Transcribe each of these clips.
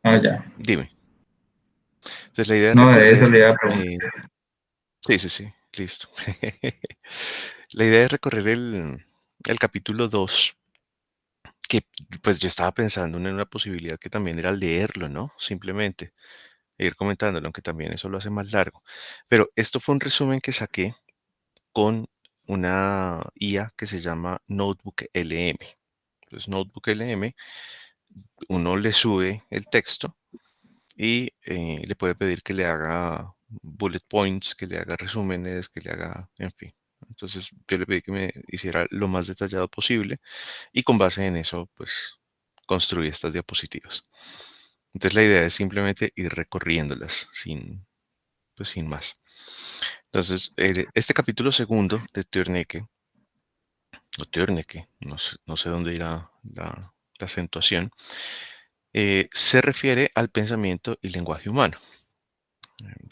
Ya. Dime. Entonces la idea es No, de eso recorrer, le iba a preguntar. sí, sí, sí, listo. La idea es recorrer el capítulo 2, que pues yo estaba pensando en una posibilidad que también era leerlo, ¿no? Simplemente e ir comentándolo, aunque también eso lo hace más largo. Pero esto fue un resumen que saqué con una IA que se llama Notebook LM. Entonces, Notebook LM, uno le sube el texto y le puede pedir que le haga bullet points, que le haga resúmenes, que le haga, en fin. Entonces, yo le pedí que me hiciera lo más detallado posible y con base en eso, pues, construí estas diapositivas. Entonces, la idea es simplemente ir recorriéndolas pues, sin más. Entonces, este capítulo segundo de Turneke, o Turneke, no sé dónde irá la acentuación, se refiere al pensamiento y lenguaje humano.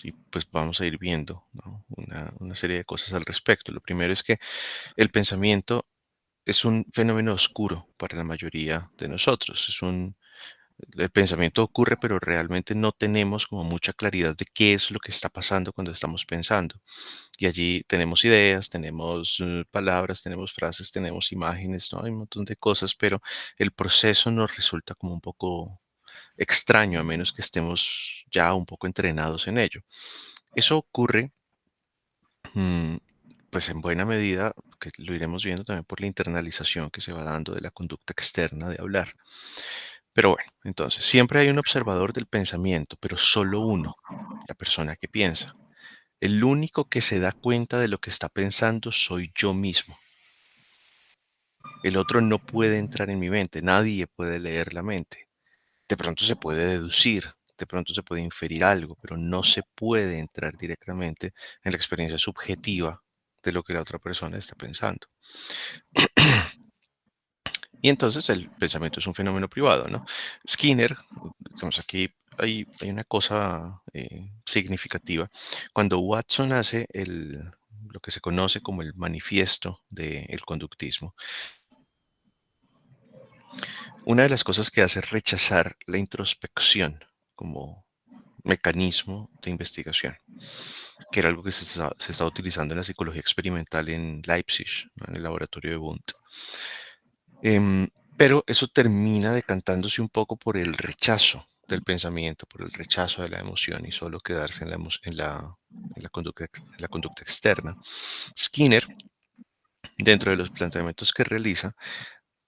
Y pues vamos a ir viendo, ¿no? Una serie de cosas al respecto. Lo primero es que el pensamiento es un fenómeno oscuro para la mayoría de nosotros. El pensamiento ocurre, pero realmente no tenemos como mucha claridad de qué es lo que está pasando cuando estamos pensando. Y allí tenemos ideas, tenemos palabras, tenemos frases, tenemos imágenes, ¿no? Hay un montón de cosas, pero el proceso nos resulta como un poco extraño, a menos que estemos ya un poco entrenados en ello. Eso ocurre, mm, pues en buena medida, que lo iremos viendo también por la internalización que se va dando de la conducta externa de hablar. Pero bueno, entonces, siempre hay un observador del pensamiento, pero solo uno, la persona que piensa. El único que se da cuenta de lo que está pensando soy yo mismo. El otro no puede entrar en mi mente, nadie puede leer la mente. De pronto se puede deducir, de pronto se puede inferir algo, pero no se puede entrar directamente en la experiencia subjetiva de lo que la otra persona está pensando. Y entonces el pensamiento es un fenómeno privado, ¿no? Skinner, estamos aquí, hay una cosa significativa. Cuando Watson hace lo que se conoce como el manifiesto del conductismo, una de las cosas que hace es rechazar la introspección como mecanismo de investigación, que era algo que se estaba utilizando en la psicología experimental en Leipzig, ¿no? En el laboratorio de Wundt. Pero eso termina decantándose un poco por el rechazo del pensamiento, por el rechazo de la emoción y solo quedarse en la conducta externa. Skinner, dentro de los planteamientos que realiza,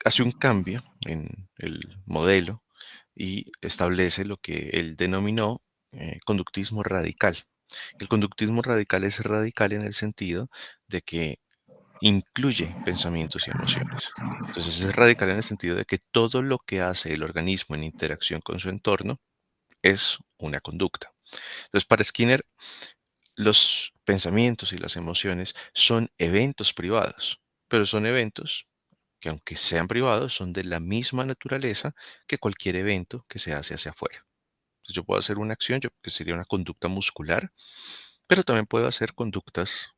hace un cambio en el modelo y establece lo que él denominó conductismo radical. El conductismo radical es radical en el sentido de que incluye pensamientos y emociones. Entonces es radical en el sentido de que todo lo que hace el organismo en interacción con su entorno es una conducta. Entonces para Skinner, los pensamientos y las emociones son eventos privados, pero son eventos que aunque sean privados, son de la misma naturaleza que cualquier evento que se hace hacia afuera. Entonces, yo puedo hacer una acción, que sería una conducta muscular, pero también puedo hacer conductas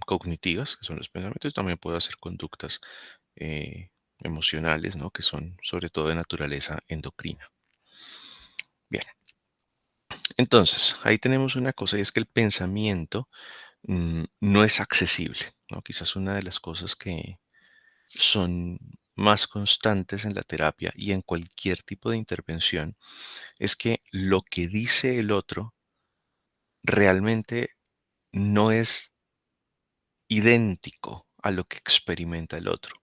cognitivas, que son los pensamientos, y también puedo hacer conductas emocionales, ¿no? Que son sobre todo de naturaleza endocrina. Bien, entonces, ahí tenemos una cosa, y es que el pensamiento no es accesible, ¿no? Quizás una de las cosas que son más constantes en la terapia y en cualquier tipo de intervención es que lo que dice el otro realmente no es idéntico a lo que experimenta el otro.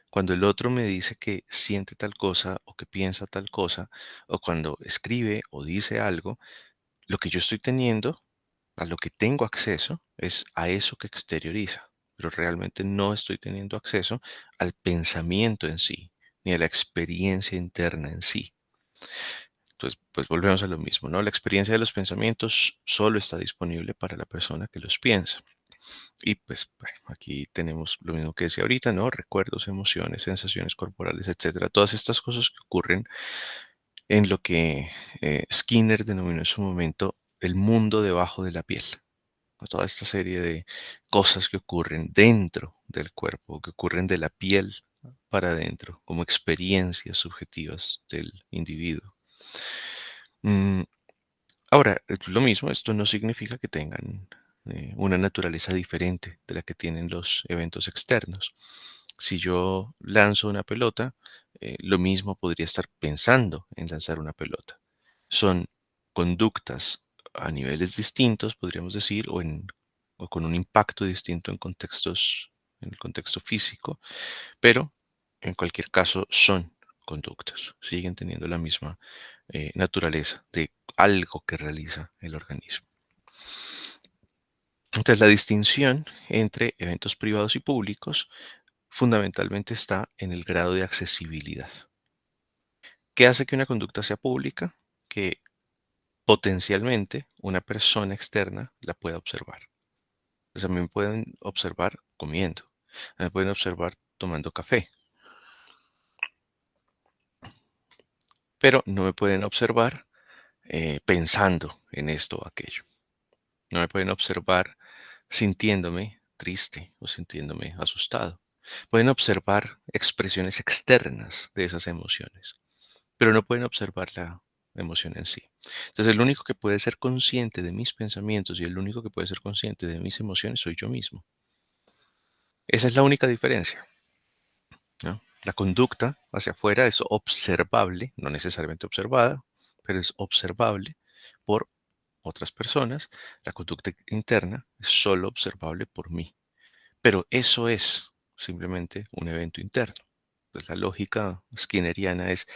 Cuando el otro me dice que siente tal cosa o que piensa tal cosa, o cuando escribe o dice algo, lo que yo estoy teniendo, a lo que tengo acceso, es a eso que exterioriza, pero realmente no estoy teniendo acceso al pensamiento en sí, ni a la experiencia interna en sí. Entonces, pues volvemos a lo mismo, ¿no? La experiencia de los pensamientos solo está disponible para la persona que los piensa. Y pues bueno, aquí tenemos lo mismo que decía ahorita, ¿no? Recuerdos, emociones, sensaciones corporales, etcétera. Todas estas cosas que ocurren en lo que Skinner denominó en su momento el mundo debajo de la piel, ¿no? Toda esta serie de cosas que ocurren dentro del cuerpo, que ocurren de la piel para adentro, como experiencias subjetivas del individuo. Mm, Ahora, lo mismo, esto no significa que tengan una naturaleza diferente de la que tienen los eventos externos. Si yo lanzo una pelota, lo mismo podría estar pensando en lanzar una pelota. Son conductas a niveles distintos, podríamos decir, o con un impacto distinto en contextos, en el contexto físico, pero en cualquier caso son conductas, siguen teniendo la misma naturaleza de algo que realiza el organismo. Entonces, la distinción entre eventos privados y públicos fundamentalmente está en el grado de accesibilidad. ¿Qué hace que una conducta sea pública? Que potencialmente una persona externa la pueda observar. O sea, me pueden observar comiendo, me pueden observar tomando café, pero no me pueden observar pensando en esto o aquello. No me pueden observar sintiéndome triste o sintiéndome asustado. Pueden observar expresiones externas de esas emociones, pero no pueden observar la emoción en sí. Entonces, el único que puede ser consciente de mis pensamientos y el único que puede ser consciente de mis emociones soy yo mismo. Esa es la única diferencia, ¿no? La conducta hacia afuera es observable, no necesariamente observada, pero es observable por otras personas. La conducta interna es solo observable por mí. Pero eso es simplemente un evento interno. Pues la lógica skinneriana es,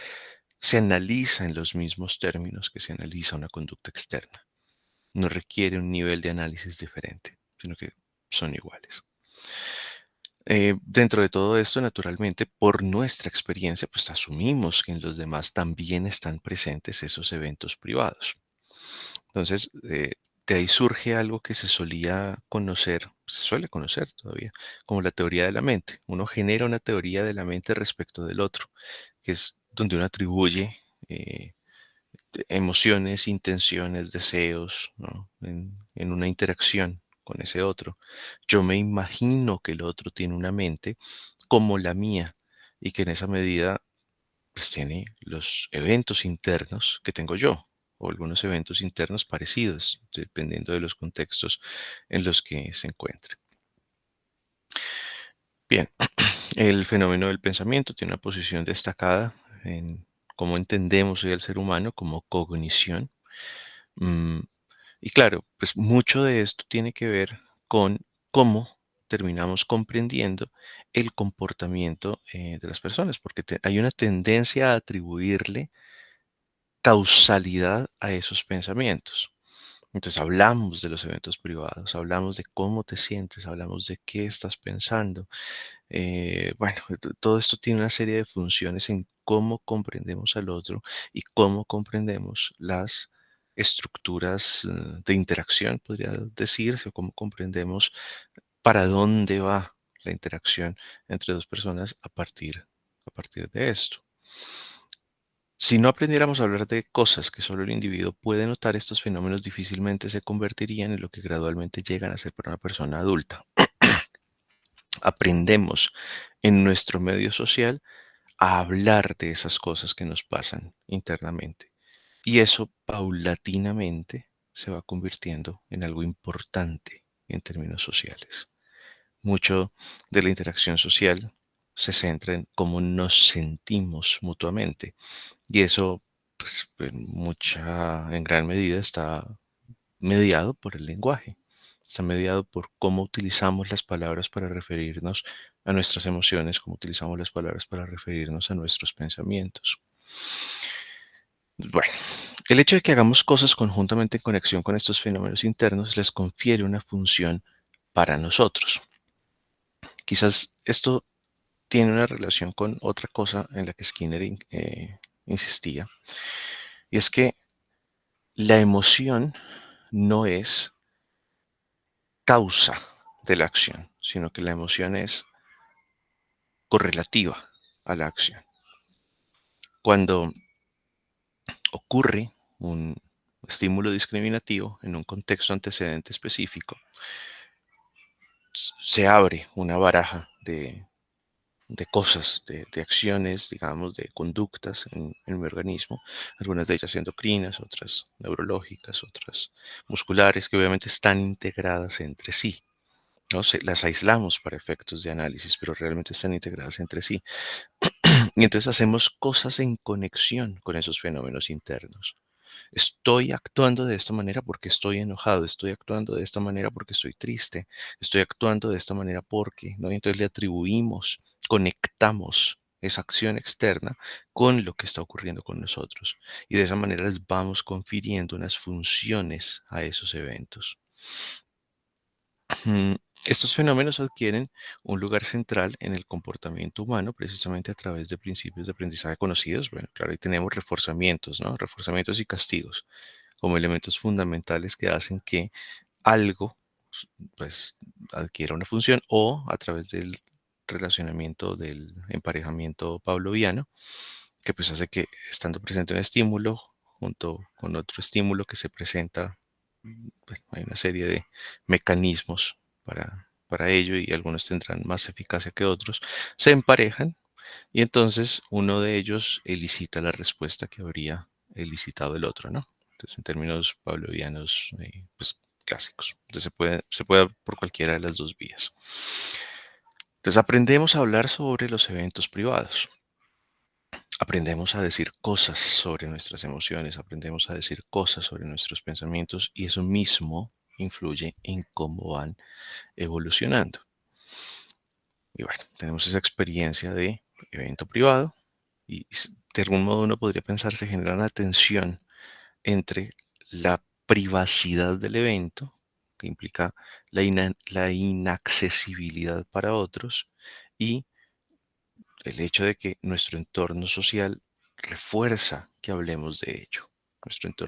se analiza en los mismos términos que se analiza una conducta externa. No requiere un nivel de análisis diferente, sino que son iguales. Dentro de todo esto, naturalmente, por nuestra experiencia, pues asumimos que en los demás también están presentes esos eventos privados. Entonces, de ahí surge algo que se solía conocer, se suele conocer todavía, como la teoría de la mente. Uno genera una teoría de la mente respecto del otro, que es donde uno atribuye emociones, intenciones, deseos, ¿no? En una interacción con ese otro. Yo me imagino que el otro tiene una mente como la mía y que en esa medida pues tiene los eventos internos que tengo yo o algunos eventos internos parecidos, dependiendo de los contextos en los que se encuentre. Bien, el fenómeno del pensamiento tiene una posición destacada en cómo entendemos hoy al ser humano como cognición. Mm, y claro, pues mucho de esto tiene que ver con cómo terminamos comprendiendo el comportamiento de las personas, porque hay una tendencia a atribuirle causalidad a esos pensamientos. Entonces hablamos de los eventos privados, hablamos de cómo te sientes, hablamos de qué estás pensando. Bueno, todo esto tiene una serie de funciones en cómo comprendemos al otro y cómo comprendemos las estructuras de interacción, podría decirse, o cómo comprendemos para dónde va la interacción entre dos personas a partir de esto. Si no aprendiéramos a hablar de cosas que solo el individuo puede notar, estos fenómenos difícilmente se convertirían en lo que gradualmente llegan a ser para una persona adulta. Aprendemos en nuestro medio social a hablar de esas cosas que nos pasan internamente. Y eso paulatinamente se va convirtiendo en algo importante en términos sociales. Mucho de la interacción social se centra en cómo nos sentimos mutuamente. Y eso, pues, en gran medida está mediado por el lenguaje. Está mediado por cómo utilizamos las palabras para referirnos a nuestras emociones, cómo utilizamos las palabras para referirnos a nuestros pensamientos. Bueno, el hecho de que hagamos cosas conjuntamente en conexión con estos fenómenos internos les confiere una función para nosotros. Quizás esto tiene una relación con otra cosa en la que Skinner insistía, y es que la emoción no es causa de la acción, sino que la emoción es correlativa a la acción. Cuando ocurre un estímulo discriminativo en un contexto antecedente específico, se abre una baraja de cosas, de acciones, digamos, de conductas en mi organismo, algunas de ellas endocrinas, otras neurológicas, otras musculares, que obviamente están integradas entre sí. ¿No? Las aislamos para efectos de análisis, pero realmente están integradas entre sí. Y entonces hacemos cosas en conexión con esos fenómenos internos. Estoy actuando de esta manera porque estoy enojado, estoy actuando de esta manera porque estoy triste, estoy actuando de esta manera porque, ¿no? Y entonces le atribuimos, conectamos esa acción externa con lo que está ocurriendo con nosotros. Y de esa manera les vamos confiriendo unas funciones a esos eventos. Mm, Estos fenómenos adquieren un lugar central en el comportamiento humano precisamente a través de principios de aprendizaje conocidos. Bueno, claro, ahí tenemos reforzamientos, ¿no? Reforzamientos y castigos como elementos fundamentales que hacen que algo, pues, adquiera una función o a través del relacionamiento del emparejamiento pavloviano, que pues hace que estando presente un estímulo junto con otro estímulo que se presenta, bueno, hay una serie de mecanismos para ello y algunos tendrán más eficacia que otros, se emparejan y entonces uno de ellos elicita la respuesta que habría elicitado el otro, ¿no? Entonces, en términos pavlovianos, pues clásicos. Entonces, se puede por cualquiera de las dos vías. Entonces, aprendemos a hablar sobre los eventos privados. Aprendemos a decir cosas sobre nuestras emociones, aprendemos a decir cosas sobre nuestros pensamientos y eso mismo influye en cómo van evolucionando. Y bueno, tenemos esa experiencia de evento privado y de algún modo uno podría pensar se genera una tensión entre la privacidad del evento, que implica la inaccesibilidad para otros, y el hecho de que nuestro entorno social refuerza que hablemos de ello.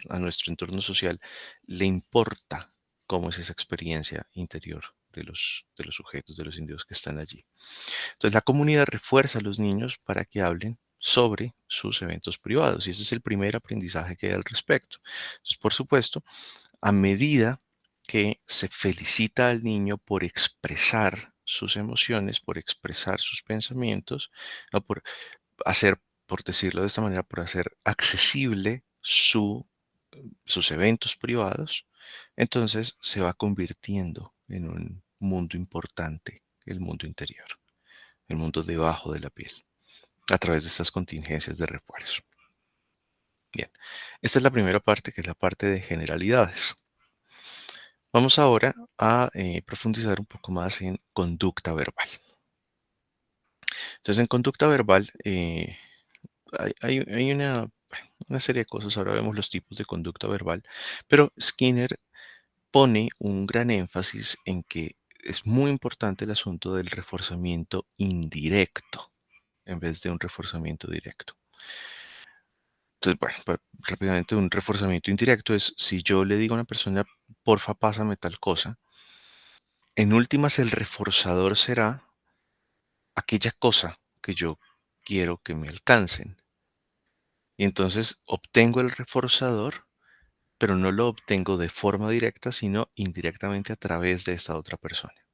A nuestro entorno social le importa cómo es esa experiencia interior de los sujetos, de los individuos que están allí. Entonces, la comunidad refuerza a los niños para que hablen sobre sus eventos privados y ese es el primer aprendizaje que hay al respecto. Entonces, por supuesto, a medida que se felicita al niño por expresar sus emociones, por expresar sus pensamientos, o por hacer, por decirlo de esta manera, por hacer accesible sus eventos privados, entonces se va convirtiendo en un mundo importante, el mundo interior, el mundo debajo de la piel, a través de estas contingencias de refuerzo. Bien, esta es la primera parte, que es la parte de generalidades. Vamos ahora a profundizar un poco más en conducta verbal. Entonces, en conducta verbal hay una serie de cosas. Ahora vemos los tipos de conducta verbal, pero Skinner pone un gran énfasis en que es muy importante el asunto del reforzamiento indirecto en vez de un reforzamiento directo. Entonces, bueno, rápidamente un reforzamiento indirecto es si yo le digo a una persona, porfa, pásame tal cosa, en últimas el reforzador será aquella cosa que yo quiero que me alcancen. Y entonces obtengo el reforzador, pero no lo obtengo de forma directa, sino indirectamente a través de esta otra persona,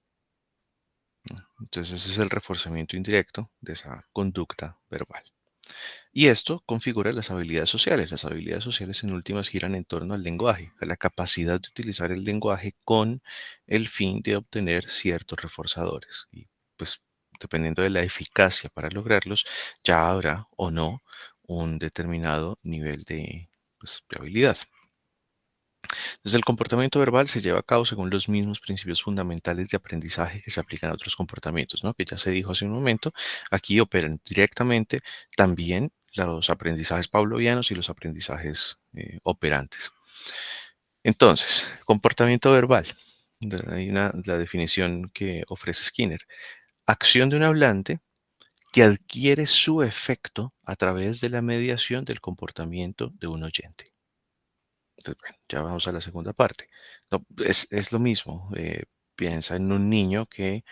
¿no? Entonces ese es el reforzamiento indirecto de esa conducta verbal. Y esto configura las habilidades sociales. Las habilidades sociales en últimas giran en torno al lenguaje, a la capacidad de utilizar el lenguaje con el fin de obtener ciertos reforzadores. Y pues dependiendo de la eficacia para lograrlos, ya habrá o no un determinado nivel de habilidad. Entonces, el comportamiento verbal se lleva a cabo según los mismos principios fundamentales de aprendizaje que se aplican a otros comportamientos, ¿no? Que ya se dijo hace un momento, aquí operan directamente también los aprendizajes pavlovianos y los aprendizajes operantes. Entonces, comportamiento verbal. Hay la definición que ofrece Skinner. Acción de un hablante que adquiere su efecto a través de la mediación del comportamiento de un oyente. Entonces, bueno, ya vamos a la segunda parte. No, es lo mismo. Piensa en un niño que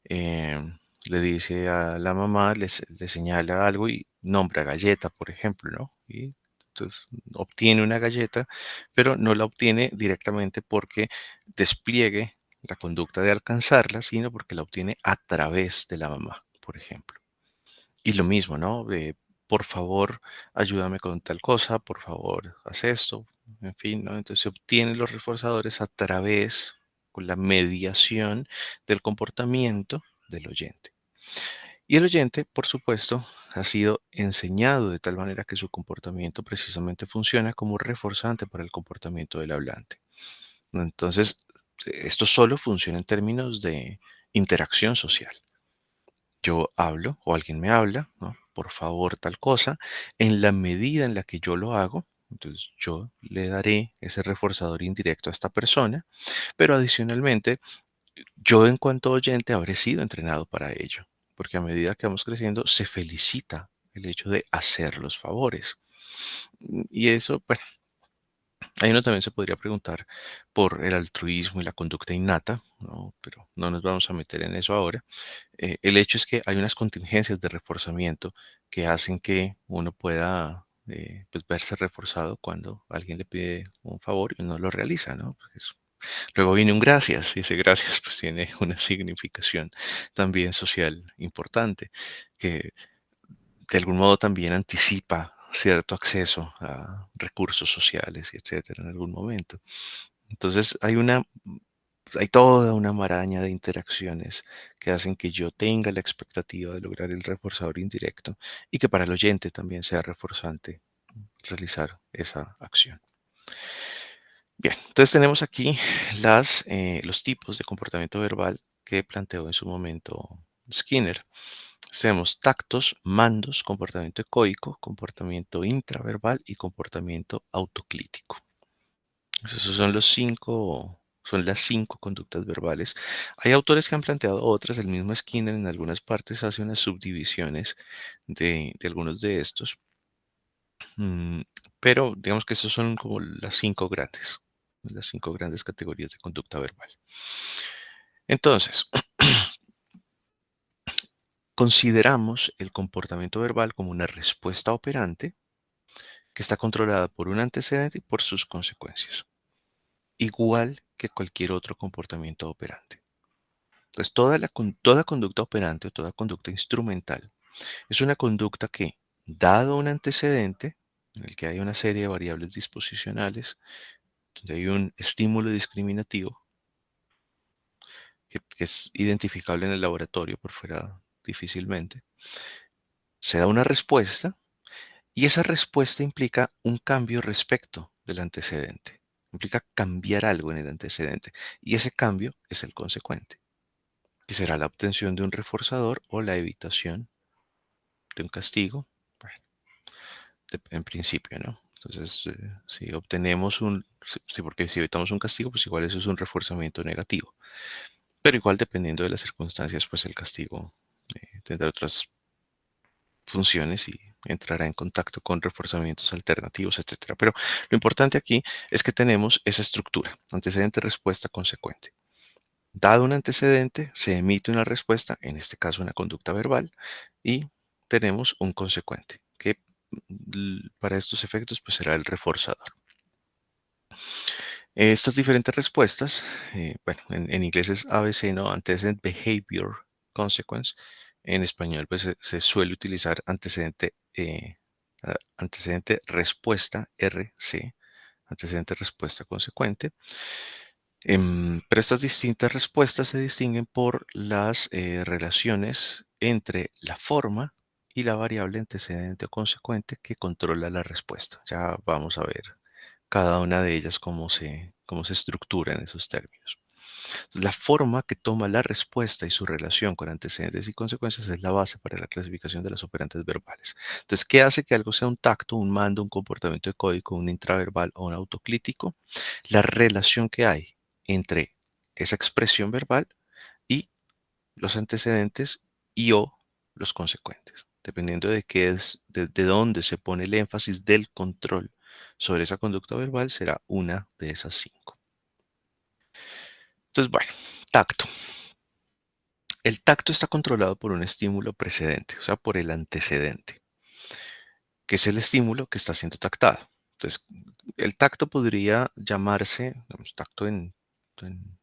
le dice a la mamá, le señala algo y nombra galleta, por ejemplo, ¿no? Y entonces obtiene una galleta, pero no la obtiene directamente porque despliegue la conducta de alcanzarla, sino porque la obtiene a través de la mamá, por ejemplo. Y lo mismo, ¿no? Por favor, ayúdame con tal cosa, por favor, haz esto, en fin, ¿no? Entonces se obtienen los reforzadores a través, con la mediación del comportamiento del oyente. Y el oyente, por supuesto, ha sido enseñado de tal manera que su comportamiento precisamente funciona como reforzante para el comportamiento del hablante. Entonces, esto solo funciona en términos de interacción social. Yo hablo o alguien me habla, ¿no? Por favor, tal cosa, en la medida en la que yo lo hago, entonces yo le daré ese reforzador indirecto a esta persona, pero adicionalmente, yo en cuanto oyente habré sido entrenado para ello, porque a medida que vamos creciendo se felicita el hecho de hacer los favores. Y eso, bueno, ahí uno también se podría preguntar por el altruismo y la conducta innata, ¿no? Pero no nos vamos a meter en eso ahora. El hecho es que hay unas contingencias de reforzamiento que hacen que uno pueda pues verse reforzado cuando alguien le pide un favor y uno lo realiza, ¿no? Luego viene un gracias y ese gracias pues tiene una significación también social importante que de algún modo también anticipa cierto acceso a recursos sociales y etcétera en algún momento. Entonces hay toda una maraña de interacciones que hacen que yo tenga la expectativa de lograr el reforzador indirecto y que para el oyente también sea reforzante realizar esa acción. Bien, entonces tenemos aquí los tipos de comportamiento verbal que planteó en su momento Skinner. Tenemos tactos, mandos, comportamiento ecoico, comportamiento intraverbal y comportamiento autoclítico. Esos son las cinco conductas verbales. Hay autores que han planteado otras, el mismo Skinner en algunas partes hace unas subdivisiones de algunos de estos, mm, pero digamos que esas son como las cinco grandes categorías de conducta verbal. Entonces, consideramos el comportamiento verbal como una respuesta operante que está controlada por un antecedente y por sus consecuencias, igual que cualquier otro comportamiento operante. Entonces, toda conducta operante o toda conducta instrumental es una conducta que, dado un antecedente, en el que hay una serie de variables disposicionales, donde hay un estímulo discriminativo que es identificable en el laboratorio por fuera difícilmente, se da una respuesta y esa respuesta implica un cambio respecto del antecedente. Implica cambiar algo en el antecedente y ese cambio es el consecuente, que será la obtención de un reforzador o la evitación de un castigo, bueno, en principio, ¿no? Entonces, si obtenemos sí, porque si evitamos un castigo, pues igual eso es un reforzamiento negativo. Pero igual dependiendo de las circunstancias, pues el castigo tendrá otras funciones y entrará en contacto con reforzamientos alternativos, etcétera. Pero lo importante aquí es que tenemos esa estructura, antecedente, respuesta, consecuente. Dado un antecedente, se emite una respuesta, en este caso una conducta verbal, y tenemos un consecuente, que para estos efectos pues será el reforzador. Estas diferentes respuestas, bueno, en inglés es ABC, ¿no? Antecedent Behavior Consequence. En español pues se suele utilizar antecedente respuesta RC, antecedente respuesta consecuente. Pero estas distintas respuestas se distinguen por las relaciones entre la forma y la variable antecedente o consecuente que controla la respuesta. Ya vamos a ver cada una de ellas cómo se estructura en esos términos. La forma que toma la respuesta y su relación con antecedentes y consecuencias es la base para la clasificación de las operantes verbales. Entonces, ¿qué hace que algo sea un tacto, un mando, un comportamiento código, un intraverbal o un autoclítico? La relación que hay entre esa expresión verbal y los antecedentes y o los consecuentes, dependiendo de qué es, de dónde se pone el énfasis del control sobre esa conducta verbal, será una de esas cinco. Entonces, bueno, tacto. El tacto está controlado por un estímulo precedente, o sea, por el antecedente, que es el estímulo que está siendo tactado. Entonces, el tacto podría llamarse, digamos, tacto en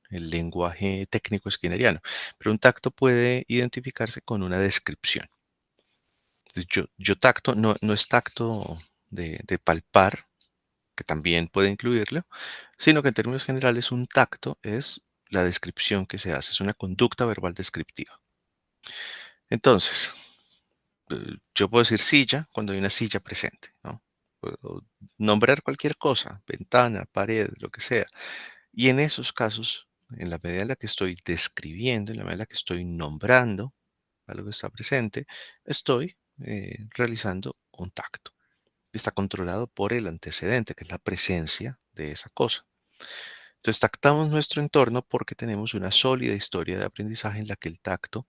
el lenguaje técnico skinneriano, pero un tacto puede identificarse con una descripción. Entonces, yo tacto no es tacto de palpar, que también puede incluirlo, sino que en términos generales un tacto es la descripción que se hace, es una conducta verbal descriptiva. Entonces, yo puedo decir silla cuando hay una silla presente, ¿no? Puedo nombrar cualquier cosa, ventana, pared, lo que sea. Y en esos casos, en la medida en la que estoy describiendo, en la medida en la que estoy nombrando algo que está presente, estoy realizando un tacto. Está controlado por el antecedente, que es la presencia de esa cosa. Entonces, tactamos nuestro entorno porque tenemos una sólida historia de aprendizaje en la que el tacto,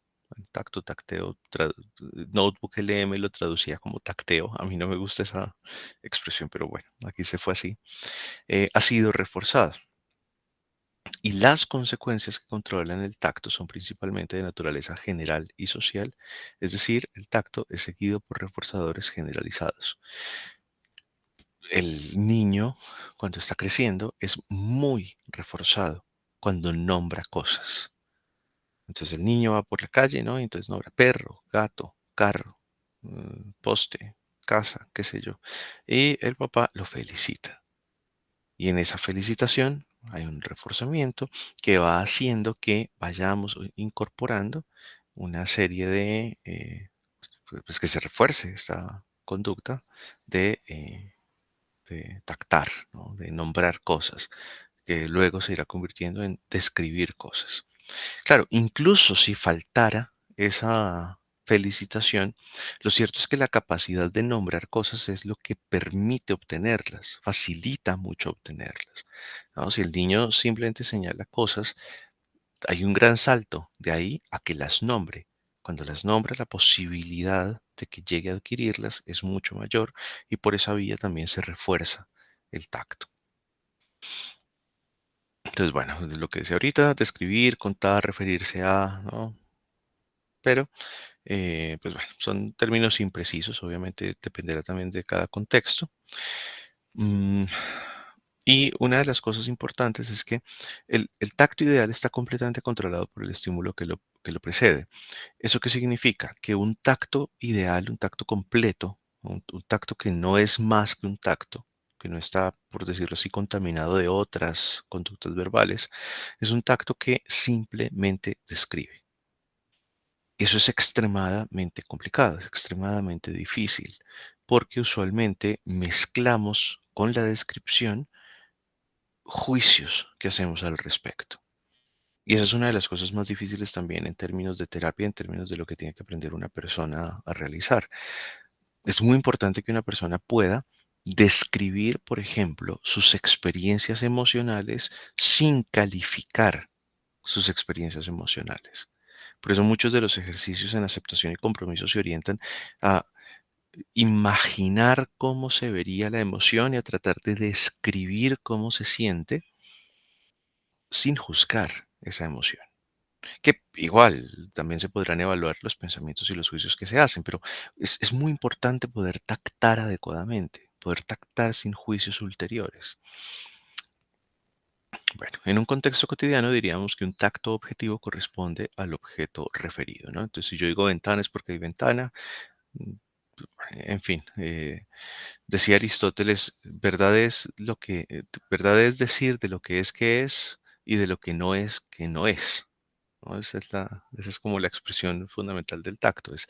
tacteo, Notebook LM lo traducía como tacteo. A mí no me gusta esa expresión, pero bueno, aquí se fue así. Ha sido reforzado. Y las consecuencias que controlan el tacto son principalmente de naturaleza general y social, es decir, el tacto es seguido por reforzadores generalizados. El niño, cuando está creciendo, es muy reforzado cuando nombra cosas. Entonces el niño va por la calle, ¿no? Y entonces nombra perro, gato, carro, poste, casa, qué sé yo. Y el papá lo felicita. Y en esa felicitación hay un reforzamiento que va haciendo que vayamos incorporando una serie de, pues que se refuerce esta conducta de, de tactar, ¿no? De nombrar cosas, que luego se irá convirtiendo en describir cosas. Claro, incluso si faltara esa felicitación, lo cierto es que la capacidad de nombrar cosas es lo que permite obtenerlas, facilita mucho obtenerlas, ¿no? Si el niño simplemente señala cosas, hay un gran salto de ahí a que las nombre. Cuando las nombra, la posibilidad de que llegue a adquirirlas es mucho mayor y por esa vía también se refuerza el tacto. Entonces, bueno, de lo que decía ahorita, describir, contar, referirse a, ¿no? Pero pues bueno, son términos imprecisos, obviamente dependerá también de cada contexto. Mm, y una de las cosas importantes es que el tacto ideal está completamente controlado por el estímulo que lo precede. ¿Eso qué significa? Que un tacto ideal, un tacto completo, un tacto que no es más que un tacto, que no está, por decirlo así, contaminado de otras conductas verbales, es un tacto que simplemente describe. Eso es extremadamente complicado, es extremadamente difícil, porque usualmente mezclamos con la descripción juicios que hacemos al respecto. Y esa es una de las cosas más difíciles también en términos de terapia, en términos de lo que tiene que aprender una persona a realizar. Es muy importante que una persona pueda describir, por ejemplo, sus experiencias emocionales sin calificar sus experiencias emocionales. Por eso muchos de los ejercicios en aceptación y compromiso se orientan a imaginar cómo se vería la emoción y a tratar de describir cómo se siente sin juzgar esa emoción. Que igual también se podrán evaluar los pensamientos y los juicios que se hacen, pero es muy importante poder tactar adecuadamente, poder tactar sin juicios ulteriores. Bueno, en un contexto cotidiano diríamos que un tacto objetivo corresponde al objeto referido, ¿no? Entonces, si yo digo ventana es porque hay ventana, mm, en fin, decía Aristóteles, verdad es decir de lo que es y de lo que no es, ¿no? Esa es como la expresión fundamental del tacto, es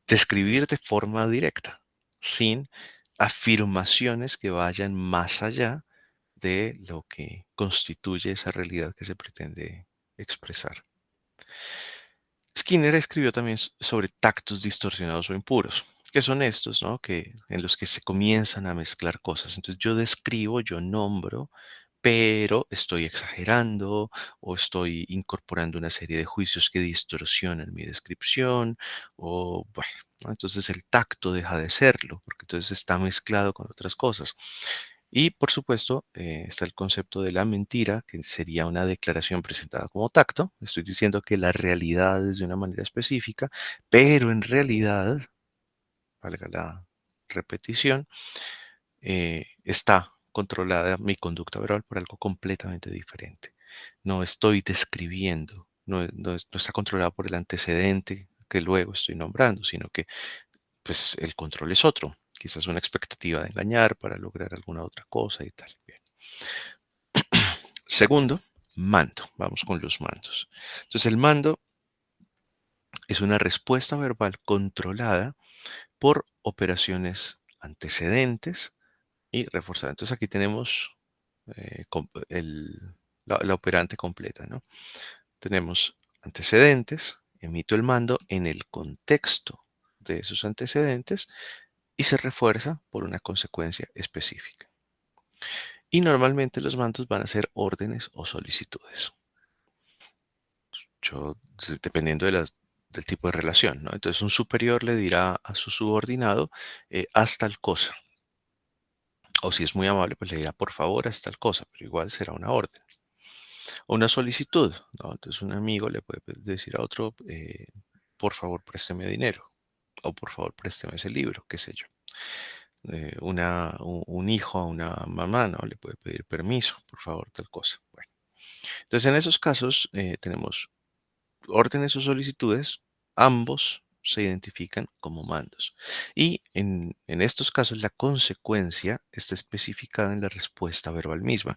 describir de forma directa, sin afirmaciones que vayan más allá de lo que constituye esa realidad que se pretende expresar. Skinner escribió también sobre tactos distorsionados o impuros, que son estos, ¿no? Que, en los que se comienzan a mezclar cosas. Entonces yo describo, yo nombro, pero estoy exagerando o estoy incorporando una serie de juicios que distorsionan mi descripción o bueno, ¿no? Entonces el tacto deja de serlo porque entonces está mezclado con otras cosas. Y por supuesto, está el concepto de la mentira, que sería una declaración presentada como tacto. Estoy diciendo que la realidad es de una manera específica, pero en realidad, valga la repetición, está controlada mi conducta verbal por algo completamente diferente. No estoy describiendo, no está controlada por el antecedente que luego estoy nombrando, sino que pues el control es otro. Quizás una expectativa de engañar para lograr alguna otra cosa y tal. Bien. Segundo, mando. Vamos con los mandos. Entonces el mando es una respuesta verbal controlada por operaciones antecedentes y reforzadas. Entonces aquí tenemos la operante completa, ¿no? Tenemos antecedentes, emito el mando en el contexto de esos antecedentes y se refuerza por una consecuencia específica. Y normalmente los mandos van a ser órdenes o solicitudes. Dependiendo del tipo de relación, ¿no? Entonces un superior le dirá a su subordinado, haz tal cosa. O si es muy amable, pues le dirá, por favor, haz tal cosa, pero igual será una orden. O una solicitud, ¿no? Entonces un amigo le puede decir a otro, por favor, présteme dinero. O por favor, présteme ese libro, qué sé yo. Un hijo a una mamá, ¿no? Le puede pedir permiso, por favor, tal cosa. Bueno, entonces en esos casos tenemos órdenes o solicitudes, ambos se identifican como mandos. Y en estos casos la consecuencia está especificada en la respuesta verbal misma.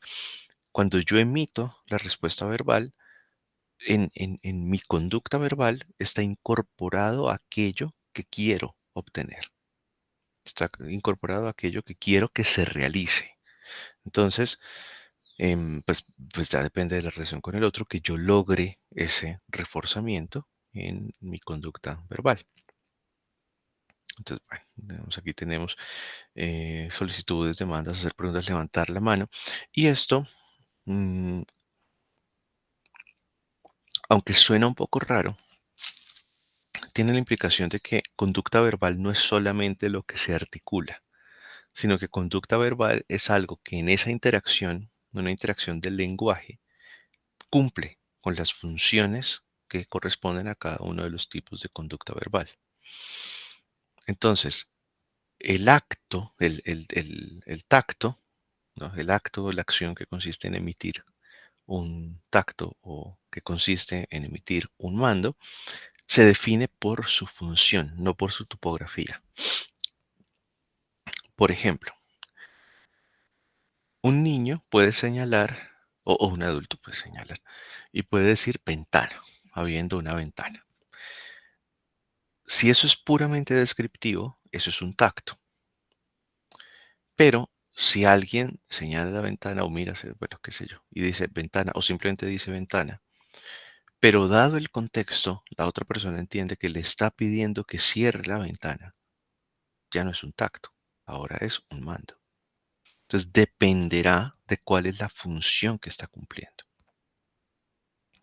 Cuando yo emito la respuesta verbal, en mi conducta verbal está incorporado aquello que quiero obtener. Está incorporado aquello que quiero que se realice. Entonces, pues ya depende de la relación con el otro que yo logre ese reforzamiento en mi conducta verbal. Entonces, bueno, aquí tenemos solicitudes, demandas, hacer preguntas, levantar la mano. Y esto, mm, aunque suena un poco raro, tiene la implicación de que conducta verbal no es solamente lo que se articula, sino que conducta verbal es algo que en esa interacción, una interacción del lenguaje, cumple con las funciones que corresponden a cada uno de los tipos de conducta verbal. Entonces, el acto, el tacto, ¿no? El acto, la acción que consiste en emitir un tacto o que consiste en emitir un mando, se define por su función, no por su topografía. Por ejemplo, un niño puede señalar, o un adulto puede señalar, y puede decir ventana, habiendo una ventana. Si eso es puramente descriptivo, eso es un tacto. Pero si alguien señala la ventana o mira, bueno, qué sé yo, y dice ventana o simplemente dice ventana, pero dado el contexto, la otra persona entiende que le está pidiendo que cierre la ventana, ya no es un tacto, ahora es un mando. Entonces dependerá de cuál es la función que está cumpliendo.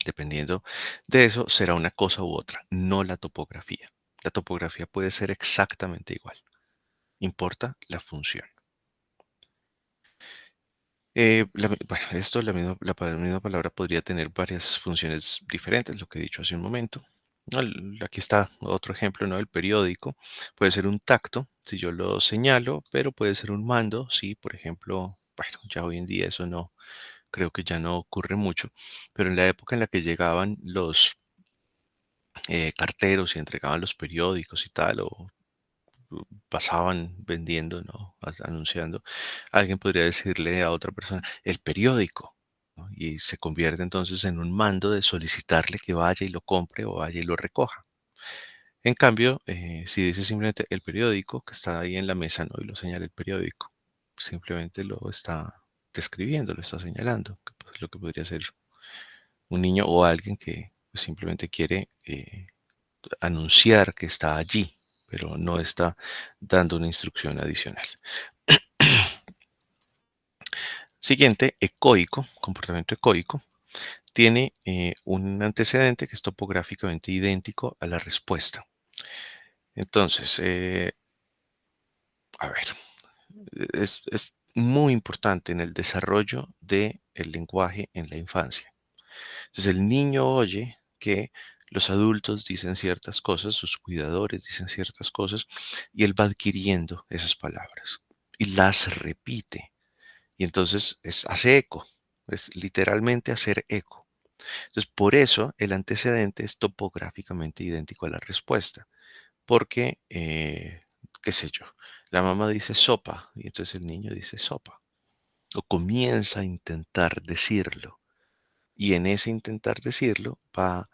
Dependiendo de eso, será una cosa u otra, no la topografía. La topografía puede ser exactamente igual. Importa la función. Bueno, esto, la misma palabra podría tener varias funciones diferentes, lo que he dicho hace un momento. ¿No? Aquí está otro ejemplo, ¿no? El periódico puede ser un tacto, si yo lo señalo, pero puede ser un mando, si, por ejemplo, bueno, ya hoy en día eso no, creo que ya no ocurre mucho, pero en la época en la que llegaban los carteros y entregaban los periódicos y tal, o pasaban vendiendo, ¿no? Anunciando, alguien podría decirle a otra persona, el periódico, ¿no? Y se convierte entonces en un mando de solicitarle que vaya y lo compre o vaya y lo recoja. En cambio, si dice simplemente el periódico que está ahí en la mesa, ¿no? Y lo señala el periódico, simplemente lo está describiendo, lo está señalando, lo que podría ser un niño o alguien que pues, simplemente quiere anunciar que está allí, pero no está dando una instrucción adicional. Siguiente, ecoico, comportamiento ecoico, tiene un antecedente que es topográficamente idéntico a la respuesta. Entonces, a ver, es muy importante en el desarrollo del lenguaje en la infancia. Entonces, el niño oye que los adultos dicen ciertas cosas, sus cuidadores dicen ciertas cosas, y él va adquiriendo esas palabras y las repite. Y entonces hace eco, es literalmente hacer eco. Entonces, por eso el antecedente es topográficamente idéntico a la respuesta, porque qué sé yo, la mamá dice sopa y entonces el niño dice sopa o comienza a intentar decirlo y en ese intentar decirlo va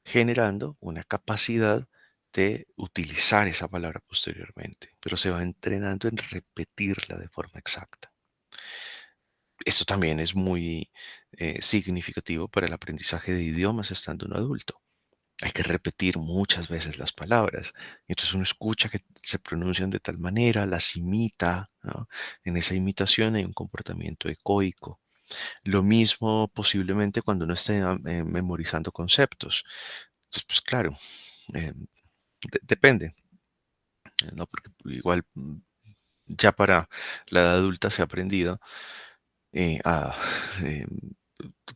generando una capacidad de utilizar esa palabra posteriormente, pero se va entrenando en repetirla de forma exacta. Esto también es muy significativo para el aprendizaje de idiomas estando un adulto. Hay que repetir muchas veces las palabras. Entonces uno escucha que se pronuncian de tal manera, las imita, ¿no? En esa imitación hay un comportamiento ecoico. Lo mismo posiblemente cuando uno esté memorizando conceptos. Entonces, pues claro, eh, depende, ¿no? Porque igual ya para la edad adulta se ha aprendido a eh,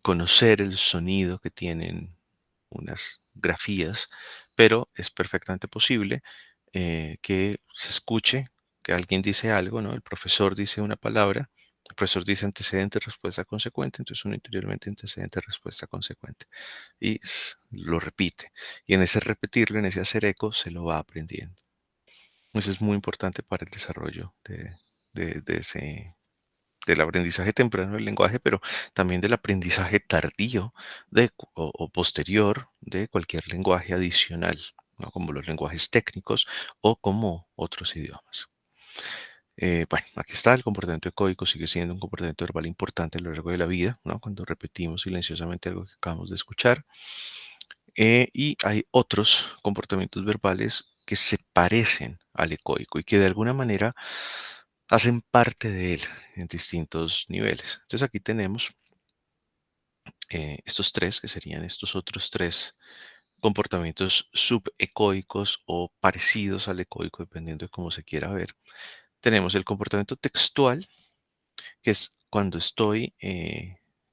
conocer el sonido que tienen unas grafías, pero es perfectamente posible que se escuche que alguien dice algo, ¿no? El profesor dice una palabra, el profesor dice antecedente, respuesta consecuente, entonces uno interiormente antecedente, respuesta consecuente y lo repite. Y en ese repetirlo, en ese hacer eco, se lo va aprendiendo. Eso es muy importante para el desarrollo de ese, del aprendizaje temprano del lenguaje, pero también del aprendizaje tardío o posterior de cualquier lenguaje adicional, ¿no? Como los lenguajes técnicos o como otros idiomas. Bueno, aquí está, el comportamiento ecoico sigue siendo un comportamiento verbal importante a lo largo de la vida, ¿no? Cuando repetimos silenciosamente algo que acabamos de escuchar. Y hay otros comportamientos verbales que se parecen al ecoico y que de alguna manera hacen parte de él en distintos niveles. Entonces aquí tenemos estos tres, que serían estos otros tres comportamientos subecoicos o parecidos al ecoico, dependiendo de cómo se quiera ver. Tenemos el comportamiento textual, que es cuando estoy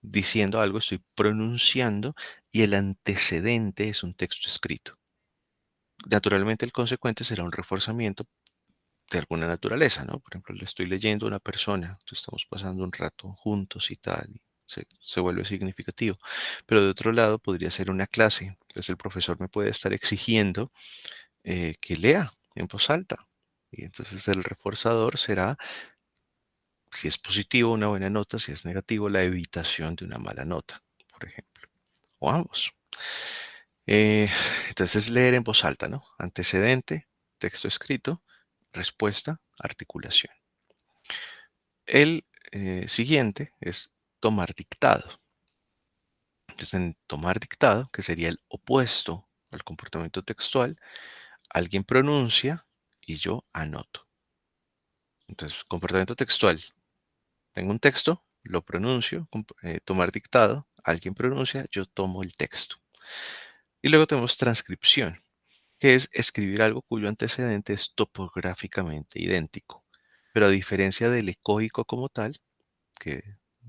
diciendo algo, estoy pronunciando y el antecedente es un texto escrito. Naturalmente el consecuente será un reforzamiento de alguna naturaleza, ¿no? Por ejemplo, le estoy leyendo a una persona, entonces estamos pasando un rato juntos y tal, y se vuelve significativo. Pero de otro lado podría ser una clase, entonces el profesor me puede estar exigiendo que lea en voz alta. Y entonces el reforzador será, si es positivo, una buena nota, si es negativo, la evitación de una mala nota, por ejemplo, o ambos. Eh, entonces leer en voz alta, ¿no? Antecedente, texto escrito, respuesta, articulación. El siguiente es tomar dictado. Entonces, en tomar dictado, que sería el opuesto al comportamiento textual, alguien pronuncia y yo anoto. Entonces, comportamiento textual. Tengo un texto, lo pronuncio, tomar dictado, alguien pronuncia, yo tomo el texto. Y luego tenemos transcripción, que es escribir algo cuyo antecedente es topográficamente idéntico. Pero a diferencia del ecoico como tal, que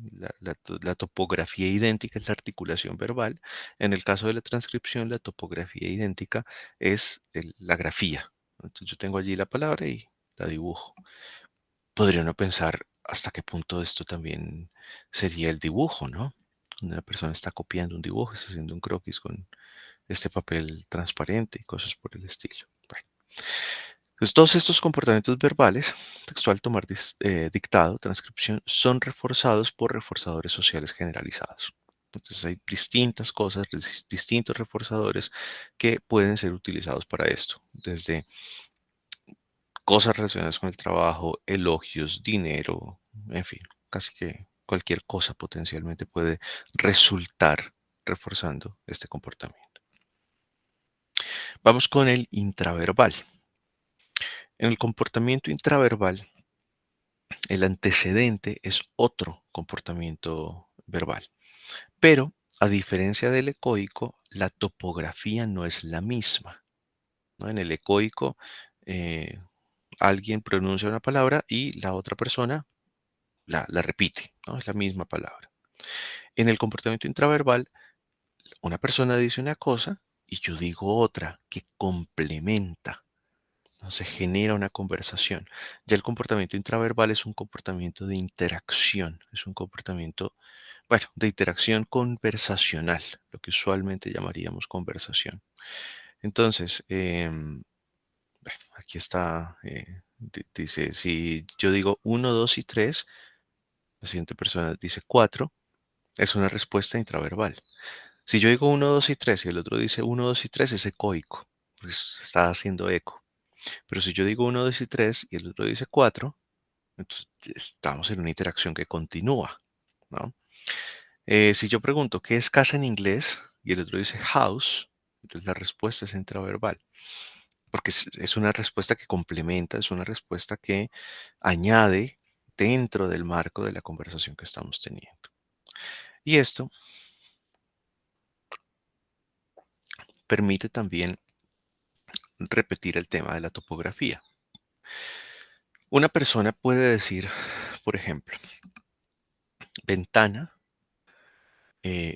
la topografía idéntica es la articulación verbal. En el caso de la transcripción, la topografía idéntica es la grafía. Entonces yo tengo allí la palabra y la dibujo. Podría uno pensar hasta qué punto esto también sería el dibujo, ¿no? Una persona está copiando un dibujo, está haciendo un croquis con este papel transparente y cosas por el estilo. Bueno, pues todos estos comportamientos verbales, textual, tomar dictado, transcripción, son reforzados por reforzadores sociales generalizados. Entonces hay distintas cosas, distintos reforzadores que pueden ser utilizados para esto, desde cosas relacionadas con el trabajo, elogios, dinero, en fin, casi que cualquier cosa potencialmente puede resultar reforzando este comportamiento. Vamos con el intraverbal. En el comportamiento intraverbal, el antecedente es otro comportamiento verbal, pero a diferencia del ecoico, la topografía no es la misma, ¿no? En el ecoico, eh, alguien pronuncia una palabra y la otra persona la repite, ¿no? Es la misma palabra. En el comportamiento intraverbal, una persona dice una cosa y yo digo otra que complementa. ¿No? Se genera una conversación. Ya el comportamiento intraverbal es un comportamiento de interacción, es un comportamiento, bueno, de interacción conversacional, lo que usualmente llamaríamos conversación. Entonces, bueno, aquí está Dice, si yo digo uno, 2 y 3, la siguiente persona dice 4, es una respuesta intraverbal. Si yo digo uno, 2 y 3 y el otro dice uno, 2 y 3, es ecoico, pues está haciendo eco. Pero si yo digo uno, 2 y 3 y el otro dice 4, entonces estamos en una interacción que continúa, ¿no? Si yo pregunto qué es casa en inglés y el otro dice house, entonces la respuesta es intraverbal, porque es una respuesta que complementa, es una respuesta que añade dentro del marco de la conversación que estamos teniendo. Y esto permite también repetir el tema de la topografía. Una persona puede decir, por ejemplo, ventana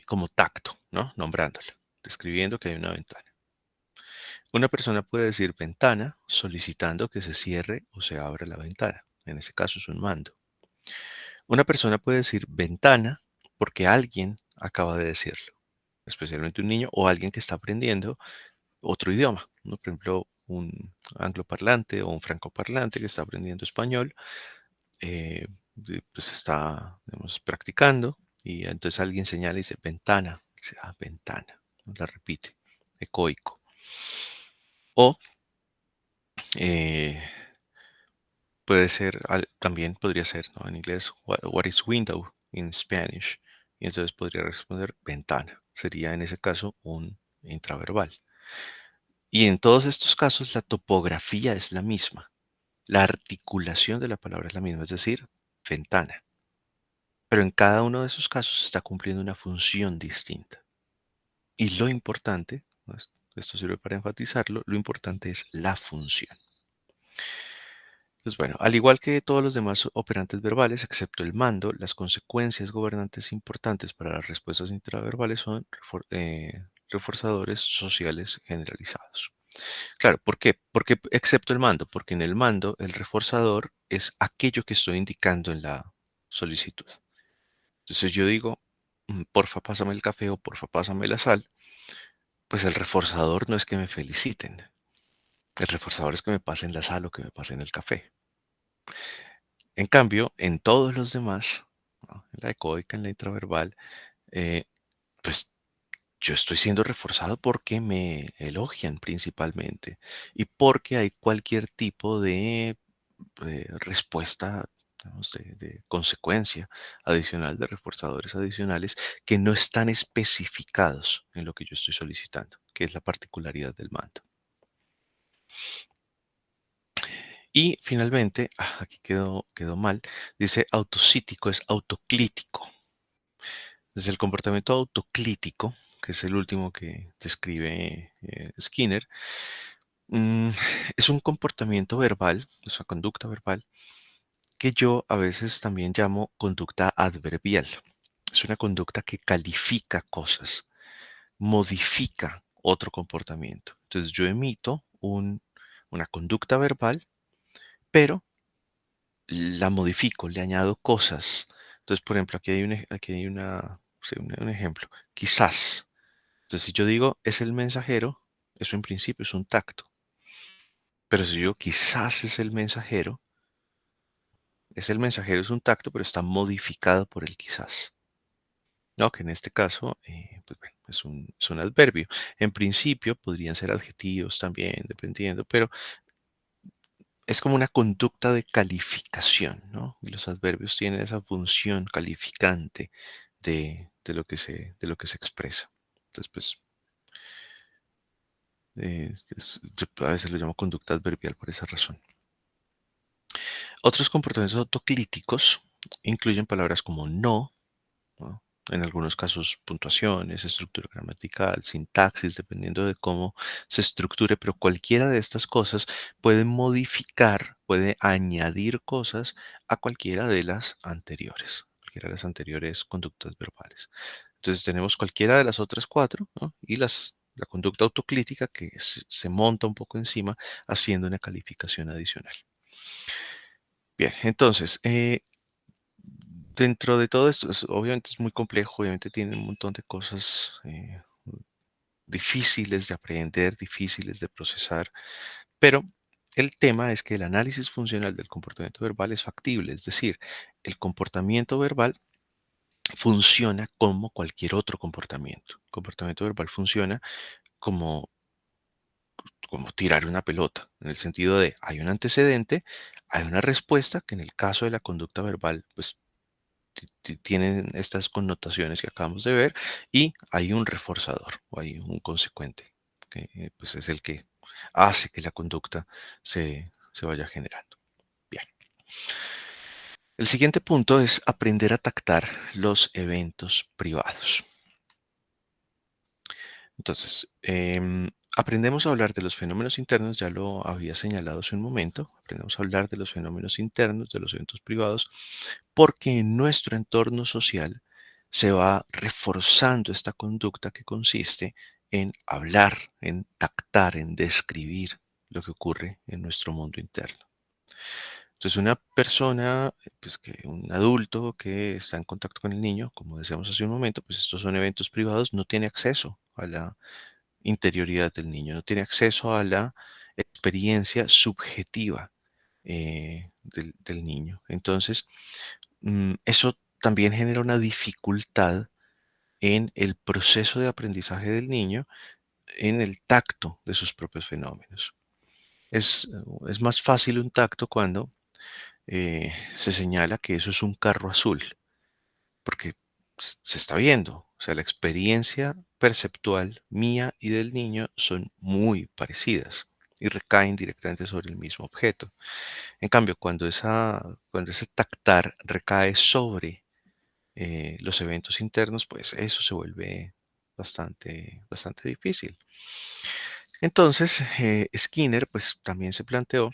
como tacto, ¿no? Nombrándola, describiendo que hay una ventana. Una persona puede decir ventana solicitando que se cierre o se abra la ventana. En ese caso es un mando. Una persona puede decir ventana porque alguien acaba de decirlo, especialmente un niño o alguien que está aprendiendo otro idioma, ¿no? Por ejemplo, un angloparlante o un francoparlante que está aprendiendo español, eh, pues está, digamos, practicando y entonces alguien señala y dice ventana, dice, ah, ventana, la repite, ecoico. O eh, puede ser, también podría ser, ¿no? En inglés, what is window in Spanish. Y entonces podría responder ventana. Sería en ese caso un intraverbal. Y en todos estos casos la topografía es la misma. La articulación de la palabra es la misma, es decir, ventana. Pero en cada uno de esos casos está cumpliendo una función distinta. Y lo importante, ¿no? Esto sirve para enfatizarlo, lo importante es la función. Pues bueno, al igual que todos los demás operantes verbales, excepto el mando, las consecuencias gobernantes importantes para las respuestas intraverbales son reforzadores sociales generalizados. Claro, ¿por qué? Porque excepto el mando, porque en el mando el reforzador es aquello que estoy indicando en la solicitud. Entonces yo digo, porfa, pásame el café o porfa, pásame la sal, pues el reforzador no es que me feliciten, el reforzador es que me pasen la sal o que me pasen el café. En cambio, en todos los demás, ¿no? En la ecoica, en la intraverbal, eh, pues yo estoy siendo reforzado porque me elogian principalmente y porque hay cualquier tipo de respuesta, digamos, de consecuencia adicional, de reforzadores adicionales que no están especificados en lo que yo estoy solicitando, que es la particularidad del mando. Y finalmente, aquí quedó mal, dice autocítico, es autoclítico. Desde el comportamiento autoclítico, que es el último que describe Skinner, mm, es un comportamiento verbal, es una conducta verbal, que yo a veces también llamo conducta adverbial. Es una conducta que califica cosas, modifica otro comportamiento. Entonces yo emito una conducta verbal, pero la modifico, le añado cosas. Entonces, por ejemplo, aquí hay un ejemplo. Quizás. Entonces, si yo digo es el mensajero, eso en principio es un tacto. Pero si yo quizás es el mensajero, es un tacto, pero está modificado por el quizás. No, que en este caso, pues bueno, es un adverbio. En principio podrían ser adjetivos también, dependiendo, pero es como una conducta de calificación, ¿no? Y los adverbios tienen esa función calificante de lo que se expresa. Entonces, pues, yo a veces lo llamo conducta adverbial por esa razón. Otros comportamientos autoclíticos incluyen palabras como no, ¿no? En algunos casos puntuaciones, estructura gramatical, sintaxis, dependiendo de cómo se estructure, pero cualquiera de estas cosas puede modificar, puede añadir cosas a cualquiera de las anteriores conductas verbales. Entonces tenemos cualquiera de las otras cuatro, ¿no? Y la conducta autocrítica que se monta un poco encima haciendo una calificación adicional. Bien, entonces, dentro de todo esto, obviamente es muy complejo, obviamente tiene un montón de cosas difíciles de aprender, difíciles de procesar, pero El tema es que el análisis funcional del comportamiento verbal es factible, es decir, el comportamiento verbal funciona como cualquier otro comportamiento. El comportamiento verbal funciona como, como tirar una pelota, en el sentido de hay un antecedente, hay una respuesta que en el caso de la conducta verbal, pues tienen estas connotaciones que acabamos de ver y hay un reforzador o hay un consecuente, que pues es el que hace que la conducta se vaya generando. Bien. El siguiente punto es aprender a tactar los eventos privados. Entonces, aprendemos a hablar de los fenómenos internos, ya lo había señalado hace un momento, aprendemos a hablar de los fenómenos internos, de los eventos privados, porque en nuestro entorno social se va reforzando esta conducta que consiste en hablar, en tactar, en describir lo que ocurre en nuestro mundo interno. Entonces, una persona, pues que un adulto que está en contacto con el niño, como decíamos hace un momento, pues estos son eventos privados, no tiene acceso a la interioridad del niño, no tiene acceso a la experiencia subjetiva del niño. Entonces, eso también genera una dificultad en el proceso de aprendizaje del niño, en el tacto de sus propios fenómenos. Es, es más fácil un tacto cuando se señala que eso es un carro azul, porque se está viendo. O sea, la experiencia perceptual mía y del niño son muy parecidas y recaen directamente sobre el mismo objeto. En cambio, cuando ese tactar recae sobre los eventos internos, pues eso se vuelve bastante difícil. Entonces, Skinner pues también se planteó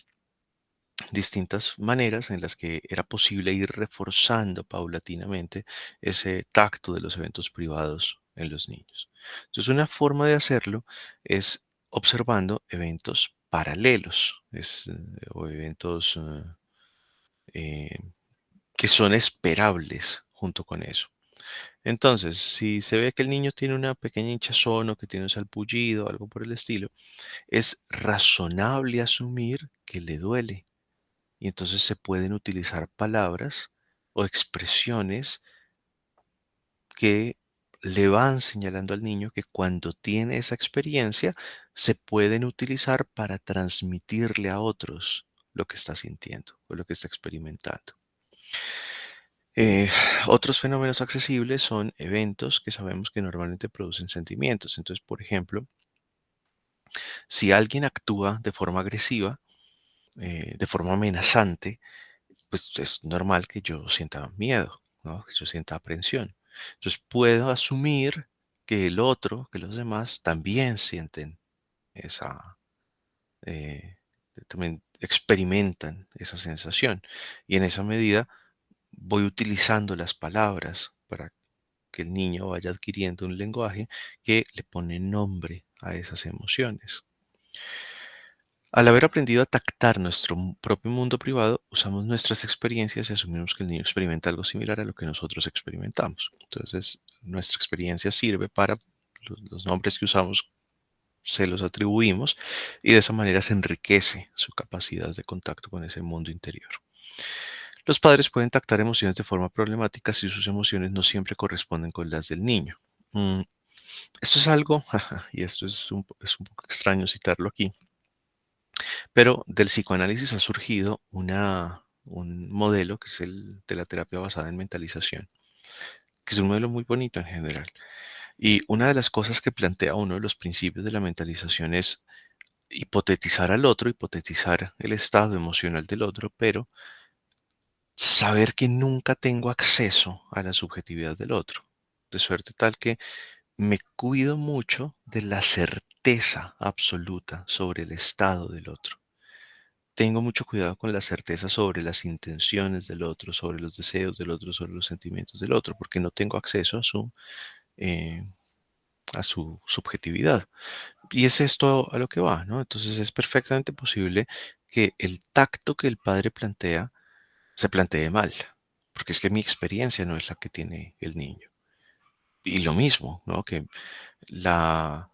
distintas maneras en las que era posible ir reforzando paulatinamente ese tacto de los eventos privados en los niños. Entonces, una forma de hacerlo es observando eventos paralelos o eventos eh, que son esperables junto con eso. Entonces, si se ve que el niño tiene una pequeña hinchazón o que tiene un salpullido o algo por el estilo, es razonable asumir que le duele. Y entonces se pueden utilizar palabras o expresiones que le van señalando al niño que cuando tiene esa experiencia se pueden utilizar para transmitirle a otros lo que está sintiendo o lo que está experimentando. Eh, Otros fenómenos accesibles son eventos que sabemos que normalmente producen sentimientos. Entonces, por ejemplo, si alguien actúa de forma agresiva, de forma amenazante, pues es normal que yo sienta miedo, ¿no? Que yo sienta aprensión. Entonces puedo asumir que el otro, que los demás también sienten esa, eh, también experimentan esa sensación. Y en esa medida voy utilizando las palabras para que el niño vaya adquiriendo un lenguaje que le pone nombre a esas emociones. Al haber aprendido a tactar nuestro propio mundo privado, usamos nuestras experiencias y asumimos que el niño experimenta algo similar a lo que nosotros experimentamos. Entonces, nuestra experiencia sirve para los nombres que usamos, se los atribuimos y de esa manera se enriquece su capacidad de contacto con ese mundo interior. Los padres pueden tactar emociones de forma problemática si sus emociones no siempre corresponden con las del niño. Mm, Esto es algo, y esto es un poco extraño citarlo aquí, pero del psicoanálisis ha surgido un modelo que es el de la terapia basada en mentalización, que es un modelo muy bonito en general. Y una de las cosas que plantea uno de los principios de la mentalización es hipotetizar al otro, hipotetizar el estado emocional del otro, pero saber que nunca tengo acceso a la subjetividad del otro. De suerte tal que me cuido mucho de la certeza absoluta sobre el estado del otro. Tengo mucho cuidado con la certeza sobre las intenciones del otro, sobre los deseos del otro, sobre los sentimientos del otro, porque no tengo acceso eh, a su subjetividad. Y es esto a lo que va, ¿no? Entonces es perfectamente posible que el tacto que el padre plantea se plantee mal, porque es que mi experiencia no es la que tiene el niño. Y lo mismo, ¿no? Que la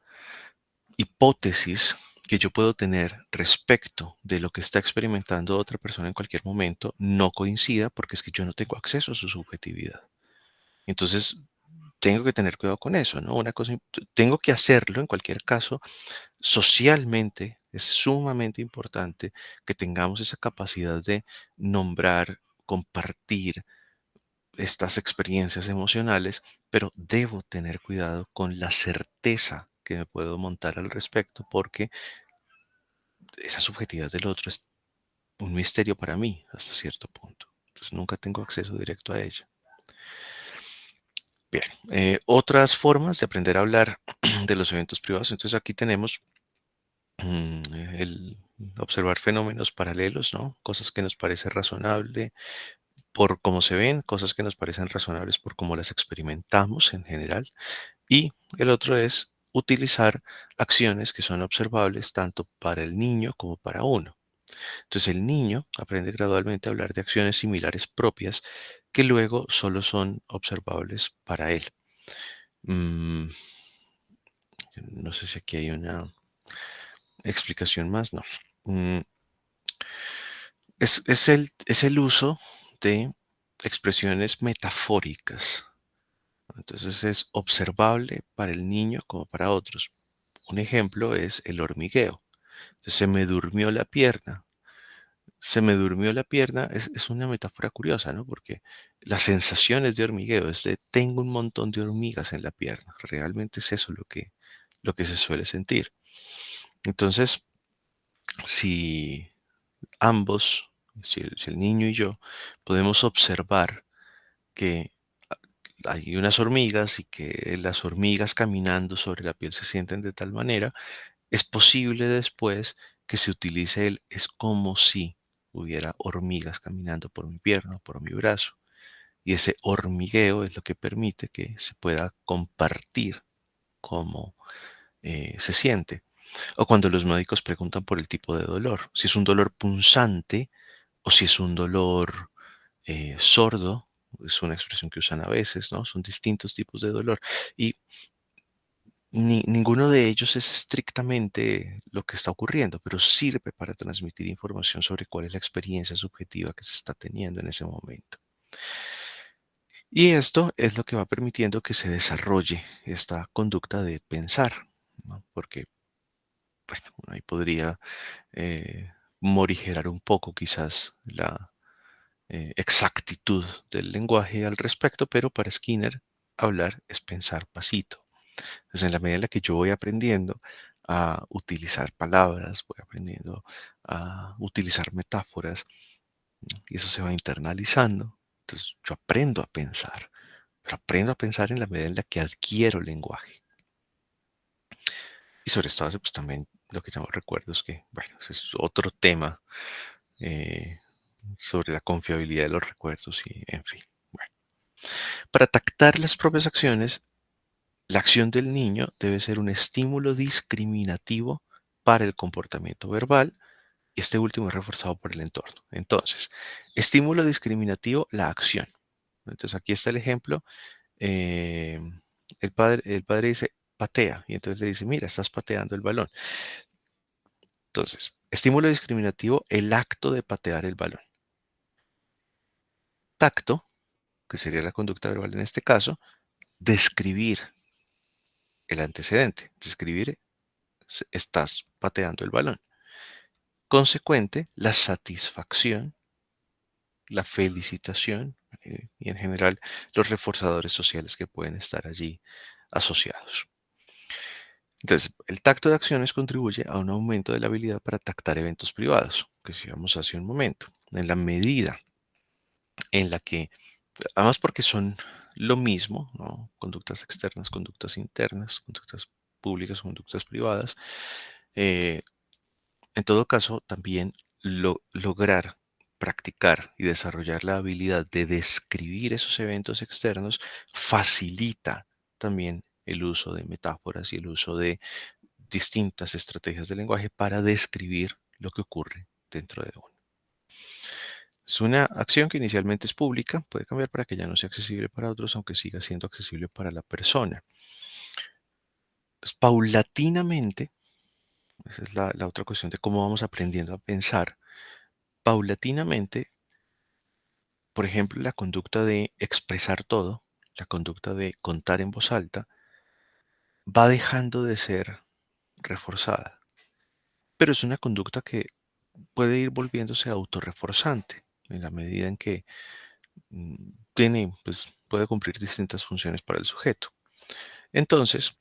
hipótesis que yo puedo tener respecto de lo que está experimentando otra persona en cualquier momento no coincida porque es que yo no tengo acceso a su subjetividad. Entonces, tengo que tener cuidado con eso, ¿no? Una cosa, tengo que hacerlo en cualquier caso. Socialmente es sumamente importante que tengamos esa capacidad de nombrar, compartir estas experiencias emocionales, pero debo tener cuidado con la certeza que me puedo montar al respecto, porque esa subjetividad del otro es un misterio para mí hasta cierto punto. Entonces nunca tengo acceso directo a ella. Bien, otras formas de aprender a hablar de los eventos privados. Entonces aquí tenemos el observar fenómenos paralelos, ¿no? Cosas que nos parece razonable por cómo se ven, cosas que nos parecen razonables por cómo las experimentamos en general. Y el otro es utilizar acciones que son observables tanto para el niño como para uno. Entonces el niño aprende gradualmente a hablar de acciones similares propias que luego solo son observables para él. Mm, no sé si aquí hay una explicación más, no. Mm, es el uso de expresiones metafóricas. Entonces es observable para el niño como para otros. Un ejemplo es el hormigueo. Entonces, se me durmió la pierna. Se me durmió la pierna es una metáfora curiosa, ¿no? Porque las sensaciones de hormigueo es de tengo un montón de hormigas en la pierna. Realmente es eso lo que se suele sentir. Entonces, si ambos, si el niño y yo, podemos observar que hay unas hormigas y que las hormigas caminando sobre la piel se sienten de tal manera, es posible después que se utilice el es como si hubiera hormigas caminando por mi pierna o por mi brazo. Y ese hormigueo es lo que permite que se pueda compartir cómo se siente. O cuando los médicos preguntan por el tipo de dolor, si es un dolor punzante o si es un dolor sordo, es una expresión que usan a veces, ¿no? Son distintos tipos de dolor. Y ninguno de ellos es estrictamente lo que está ocurriendo, pero sirve para transmitir información sobre cuál es la experiencia subjetiva que se está teniendo en ese momento. Y esto es lo que va permitiendo que se desarrolle esta conducta de pensar, ¿no? Porque, bueno, uno ahí podría eh, morigerar un poco quizás la exactitud del lenguaje al respecto, pero para Skinner hablar es pensar pasito. Entonces, en la medida en la que yo voy aprendiendo a utilizar palabras, voy aprendiendo a utilizar metáforas, ¿no? Y eso se va internalizando. Entonces, yo aprendo a pensar, pero aprendo a pensar en la medida en la que adquiero lenguaje. Y sobre esto hace pues también lo que llamo recuerdos, que, bueno, ese es otro tema eh, sobre la confiabilidad de los recuerdos y, en fin. Bueno, para tactar las propias acciones, la acción del niño debe ser un estímulo discriminativo para el comportamiento verbal y este último es reforzado por el entorno. Entonces, estímulo discriminativo, la acción. Entonces, aquí está el ejemplo. eh, el padre dice, patea, y entonces le dice, mira, estás pateando el balón. Entonces, estímulo discriminativo, el acto de patear el balón. Tacto, que sería la conducta verbal en este caso, describir el antecedente. Describir, estás pateando el balón. Consecuente, la satisfacción, la felicitación y en general los reforzadores sociales que pueden estar allí asociados. Entonces, el tacto de acciones contribuye a un aumento de la habilidad para tactar eventos privados, que decíamos hace un momento. En la medida en la que, además porque son lo mismo, ¿no? Conductas externas, conductas internas, conductas públicas, conductas privadas, eh, en todo caso, también lograr practicar y desarrollar la habilidad de describir esos eventos externos facilita también el uso de metáforas y el uso de distintas estrategias de lenguaje para describir lo que ocurre dentro de uno. Es una acción que inicialmente es pública, puede cambiar para que ya no sea accesible para otros, aunque siga siendo accesible para la persona. Pues, paulatinamente, Esa es la otra cuestión de cómo vamos aprendiendo a pensar. Paulatinamente, por ejemplo, la conducta de expresar todo, la conducta de contar en voz alta, va dejando de ser reforzada. Pero es una conducta que puede ir volviéndose autorreforzante en la medida en que mm, pues, puede cumplir distintas funciones para el sujeto. Entonces,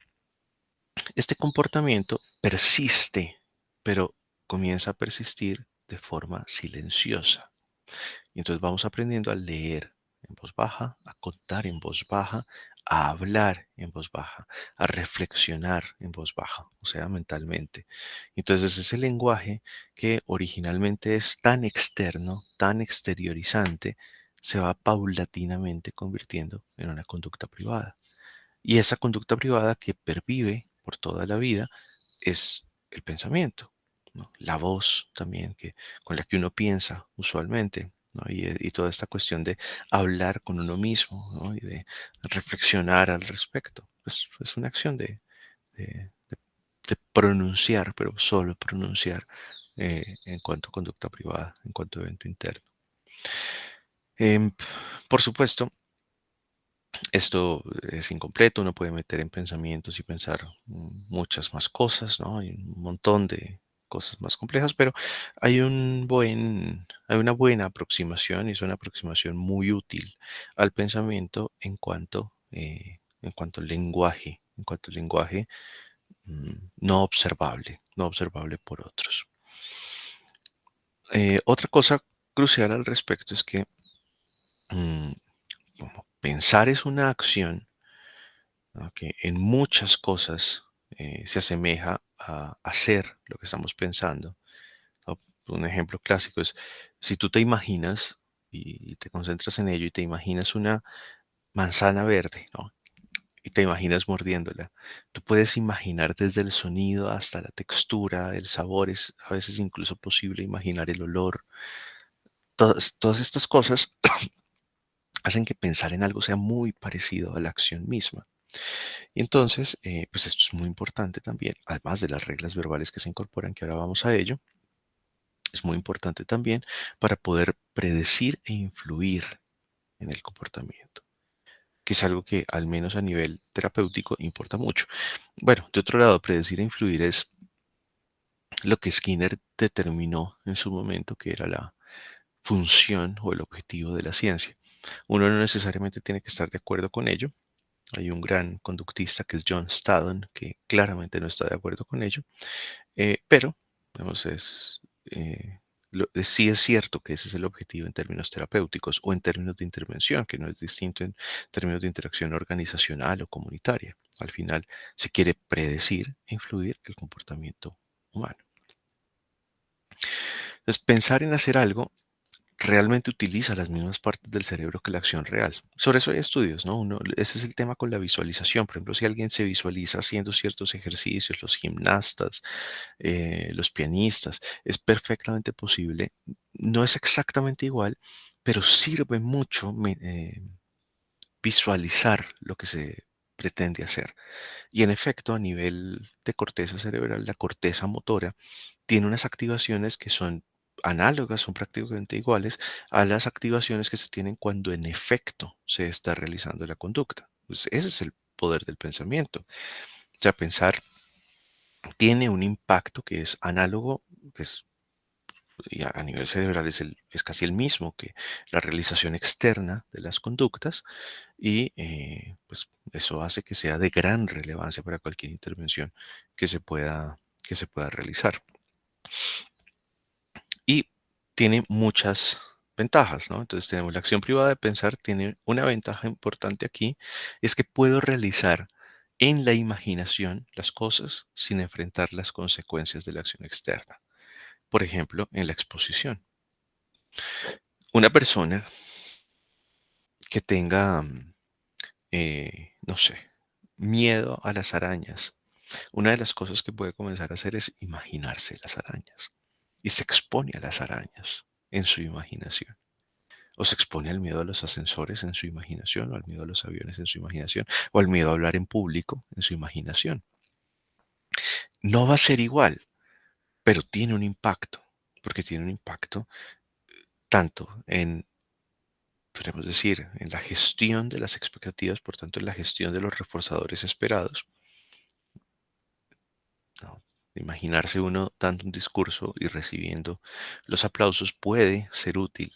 este comportamiento persiste, pero comienza a persistir de forma silenciosa. Y entonces vamos aprendiendo a leer en voz baja, a contar en voz baja, a hablar en voz baja, a reflexionar en voz baja, o sea, mentalmente. Entonces ese lenguaje que originalmente es tan externo, tan exteriorizante, se va paulatinamente convirtiendo en una conducta privada. Y esa conducta privada que pervive por toda la vida es el pensamiento, ¿no? La voz también con la que uno piensa usualmente, ¿no? Y toda esta cuestión de hablar con uno mismo, ¿no? Y de reflexionar al respecto. Pues es una acción de pronunciar, pero solo pronunciar en cuanto a conducta privada, en cuanto a evento interno. Em, por supuesto, esto es incompleto, uno puede meter en pensamientos y pensar muchas más cosas, ¿no? Hay un montón de cosas más complejas, pero hay una buena aproximación y es una aproximación muy útil al pensamiento en cuanto al lenguaje no observable por otros. Otra cosa crucial al respecto es que mm, como pensar es una acción, ¿no? Que en muchas cosas se asemeja a hacer lo que estamos pensando, ¿no? Un ejemplo clásico es si tú te imaginas y te concentras en ello y te imaginas una manzana verde, ¿no? Y te imaginas mordiéndola. Tú puedes imaginar desde el sonido hasta la textura, el sabor, es a veces incluso posible imaginar el olor. Todas estas cosas hacen que pensar en algo sea muy parecido a la acción misma. Y entonces, pues esto es muy importante también, además de las reglas verbales que se incorporan, que ahora vamos a ello, es muy importante también para poder predecir e influir en el comportamiento, que es algo que al menos a nivel terapéutico importa mucho. Bueno, de otro lado, predecir e influir es lo que Skinner determinó en su momento que era la función o el objetivo de la ciencia. Uno no necesariamente tiene que estar de acuerdo con ello. Hay un gran conductista que es John Staddon que claramente no está de acuerdo con ello. Pero, digamos, sí es cierto que ese es el objetivo en términos terapéuticos o en términos de intervención, que no es distinto en términos de interacción organizacional o comunitaria. Al final, se quiere predecir e influir el comportamiento humano. Entonces, pensar en hacer algo realmente utiliza las mismas partes del cerebro que la acción real. Sobre eso hay estudios, ¿no? Ese es el tema con la visualización. Por ejemplo, si alguien se visualiza haciendo ciertos ejercicios, los gimnastas, los pianistas, es perfectamente posible. No es exactamente igual, pero sirve mucho visualizar lo que se pretende hacer. Y en efecto, a nivel de corteza cerebral, la corteza motora tiene unas activaciones que son análogas, son prácticamente iguales a las activaciones que se tienen cuando en efecto se está realizando la conducta. Pues ese es el poder del pensamiento. O sea, pensar tiene un impacto que es análogo, que es y a nivel cerebral es casi el mismo que la realización externa de las conductas y pues eso hace que sea de gran relevancia para cualquier intervención que se pueda realizar. Y tiene muchas ventajas, ¿no? Entonces tenemos la acción privada de pensar, tiene una ventaja importante aquí, es que puedo realizar en la imaginación las cosas sin enfrentar las consecuencias de la acción externa. Por ejemplo, en la exposición. Una persona que tenga, no sé, miedo a las arañas, una de las cosas que puede comenzar a hacer es imaginarse las arañas y se expone a las arañas en su imaginación. O se expone al miedo a los ascensores en su imaginación, o al miedo a los aviones en su imaginación, o al miedo a hablar en público en su imaginación. No va a ser igual, pero tiene un impacto, porque tiene un impacto tanto en, podríamos decir, en la gestión de las expectativas, por tanto, en la gestión de los reforzadores esperados, ¿no? Imaginarse uno dando un discurso y recibiendo los aplausos puede ser útil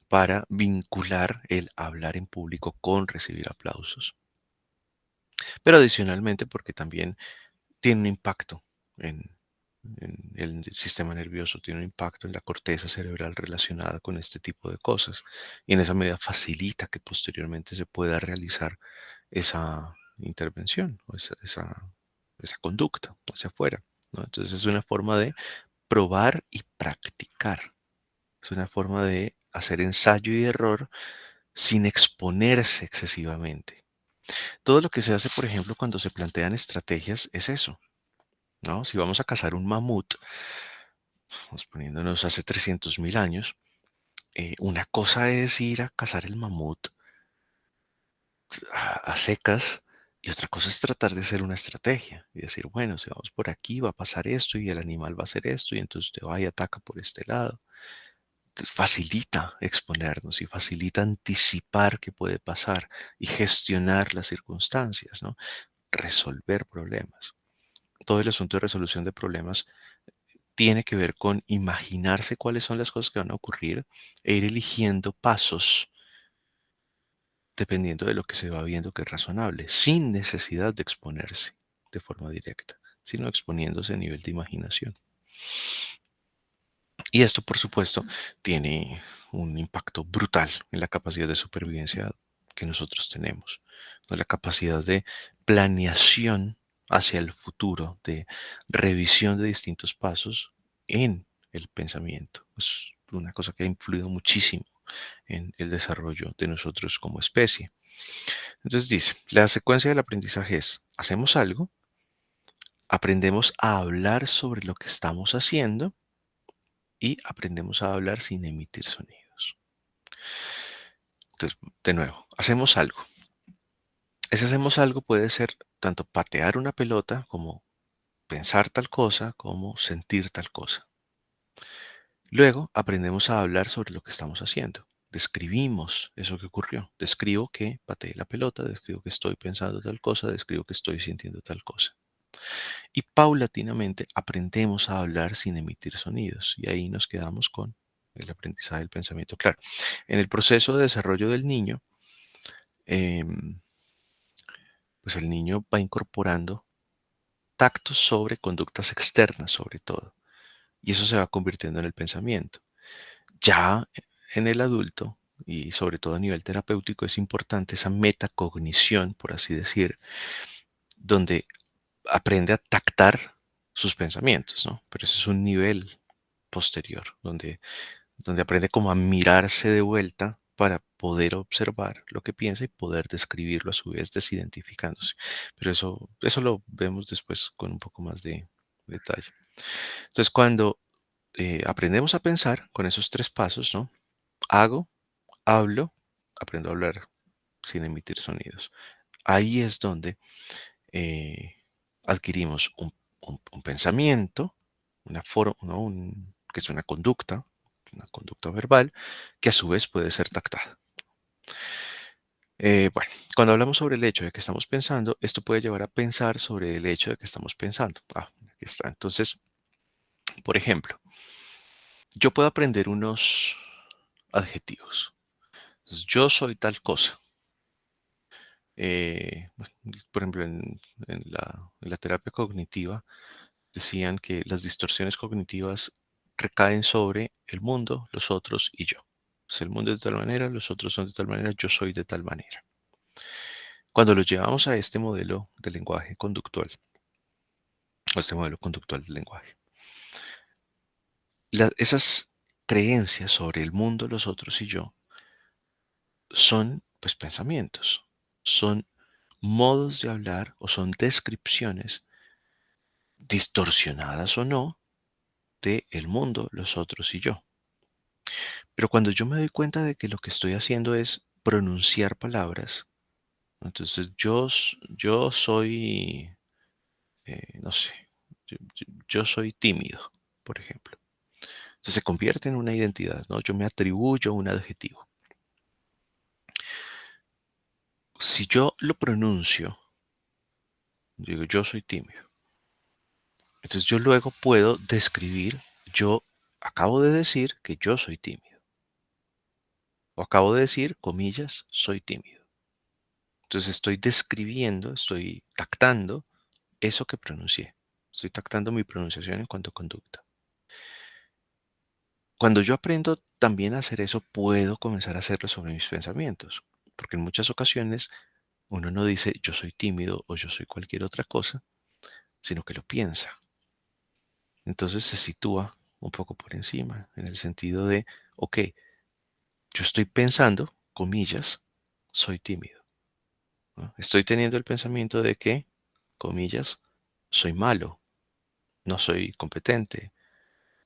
para vincular el hablar en público con recibir aplausos. Pero adicionalmente porque también tiene un impacto en el sistema nervioso, tiene un impacto en la corteza cerebral relacionada con este tipo de cosas. Y en esa medida facilita que posteriormente se pueda realizar esa intervención o esa conducta hacia afuera, ¿no? Entonces es una forma de probar y practicar. Es una forma de hacer ensayo y error sin exponerse excesivamente. Todo lo que se hace, por ejemplo, cuando se plantean estrategias es eso, ¿no? Si vamos a cazar un mamut, vamos poniéndonos hace 300.000 años, una cosa es ir a cazar el mamut a secas y otra cosa es tratar de hacer una estrategia y decir, bueno, si vamos por aquí va a pasar esto y el animal va a hacer esto y entonces usted va y ataca por este lado. Entonces, facilita exponernos y facilita anticipar qué puede pasar y gestionar las circunstancias, ¿no? Resolver problemas. Todo el asunto de resolución de problemas tiene que ver con imaginarse cuáles son las cosas que van a ocurrir e ir eligiendo pasos dependiendo de lo que se va viendo que es razonable, sin necesidad de exponerse de forma directa, sino exponiéndose a nivel de imaginación. Y esto, por supuesto, tiene un impacto brutal en la capacidad de supervivencia que nosotros tenemos, ¿no? La capacidad de planeación hacia el futuro, de revisión de distintos pasos en el pensamiento. Es una cosa que ha influido muchísimo en el desarrollo de nosotros como especie. Entonces dice, la secuencia del aprendizaje es, hacemos algo, aprendemos a hablar sobre lo que estamos haciendo, y aprendemos a hablar sin emitir sonidos. Entonces, de nuevo, hacemos algo. Ese hacemos algo puede ser tanto patear una pelota como pensar tal cosa, como sentir tal cosa. Luego aprendemos a hablar sobre lo que estamos haciendo. Describimos eso que ocurrió. Describo que pateé la pelota, describo que estoy pensando tal cosa, describo que estoy sintiendo tal cosa. Y paulatinamente aprendemos a hablar sin emitir sonidos. Y ahí nos quedamos con el aprendizaje del pensamiento. Claro, en el proceso de desarrollo del niño, em, pues el niño va incorporando tactos sobre conductas externas, sobre todo. Y eso se va convirtiendo en el pensamiento. Ya en el adulto, y sobre todo a nivel terapéutico, es importante esa metacognición, por así decir, donde aprende a tactar sus pensamientos, ¿no? Pero ese es un nivel posterior, donde aprende como a mirarse de vuelta para poder observar lo que piensa y poder describirlo a su vez desidentificándose. Pero eso lo vemos después con un poco más de detalle. Entonces, cuando aprendemos a pensar con esos tres pasos, ¿no? Hago, hablo, aprendo a hablar sin emitir sonidos. Ahí es donde eh, adquirimos un pensamiento, una forma, ¿no? Que es una conducta verbal, que a su vez puede ser tactada. Bueno, cuando hablamos sobre el hecho de que estamos pensando, esto puede llevar a pensar sobre el hecho de que estamos pensando. Aquí está. Entonces, por ejemplo, yo puedo aprender unos adjetivos. Entonces, yo soy tal cosa. Bueno, por ejemplo, en la terapia cognitiva, decían que las distorsiones cognitivas recaen sobre el mundo, los otros y yo. Entonces, el mundo es de tal manera, los otros son de tal manera, yo soy de tal manera. Cuando lo llevamos a este modelo de lenguaje conductual, o este modelo conductual del lenguaje, esas creencias sobre el mundo, los otros y yo son pues pensamientos, son modos de hablar o son descripciones distorsionadas o no de el mundo, los otros y yo. Pero cuando yo me doy cuenta de que lo que estoy haciendo es pronunciar palabras, entonces yo soy, no sé, Yo soy tímido, por ejemplo. Entonces se convierte en una identidad, ¿no? Yo me atribuyo un adjetivo. Si yo lo pronuncio, digo, yo soy tímido. Entonces yo luego puedo describir, yo acabo de decir que yo soy tímido. O acabo de decir, comillas, soy tímido. Entonces estoy describiendo, estoy tactando eso que pronuncié. Estoy tactando mi pronunciación en cuanto a conducta. Cuando yo aprendo también a hacer eso, puedo comenzar a hacerlo sobre mis pensamientos. Porque en muchas ocasiones uno no dice yo soy tímido o yo soy cualquier otra cosa, sino que lo piensa. Entonces se sitúa un poco por encima, en el sentido de, ok, yo estoy pensando, comillas, soy tímido, ¿no? Estoy teniendo el pensamiento de que, comillas, soy malo, no soy competente,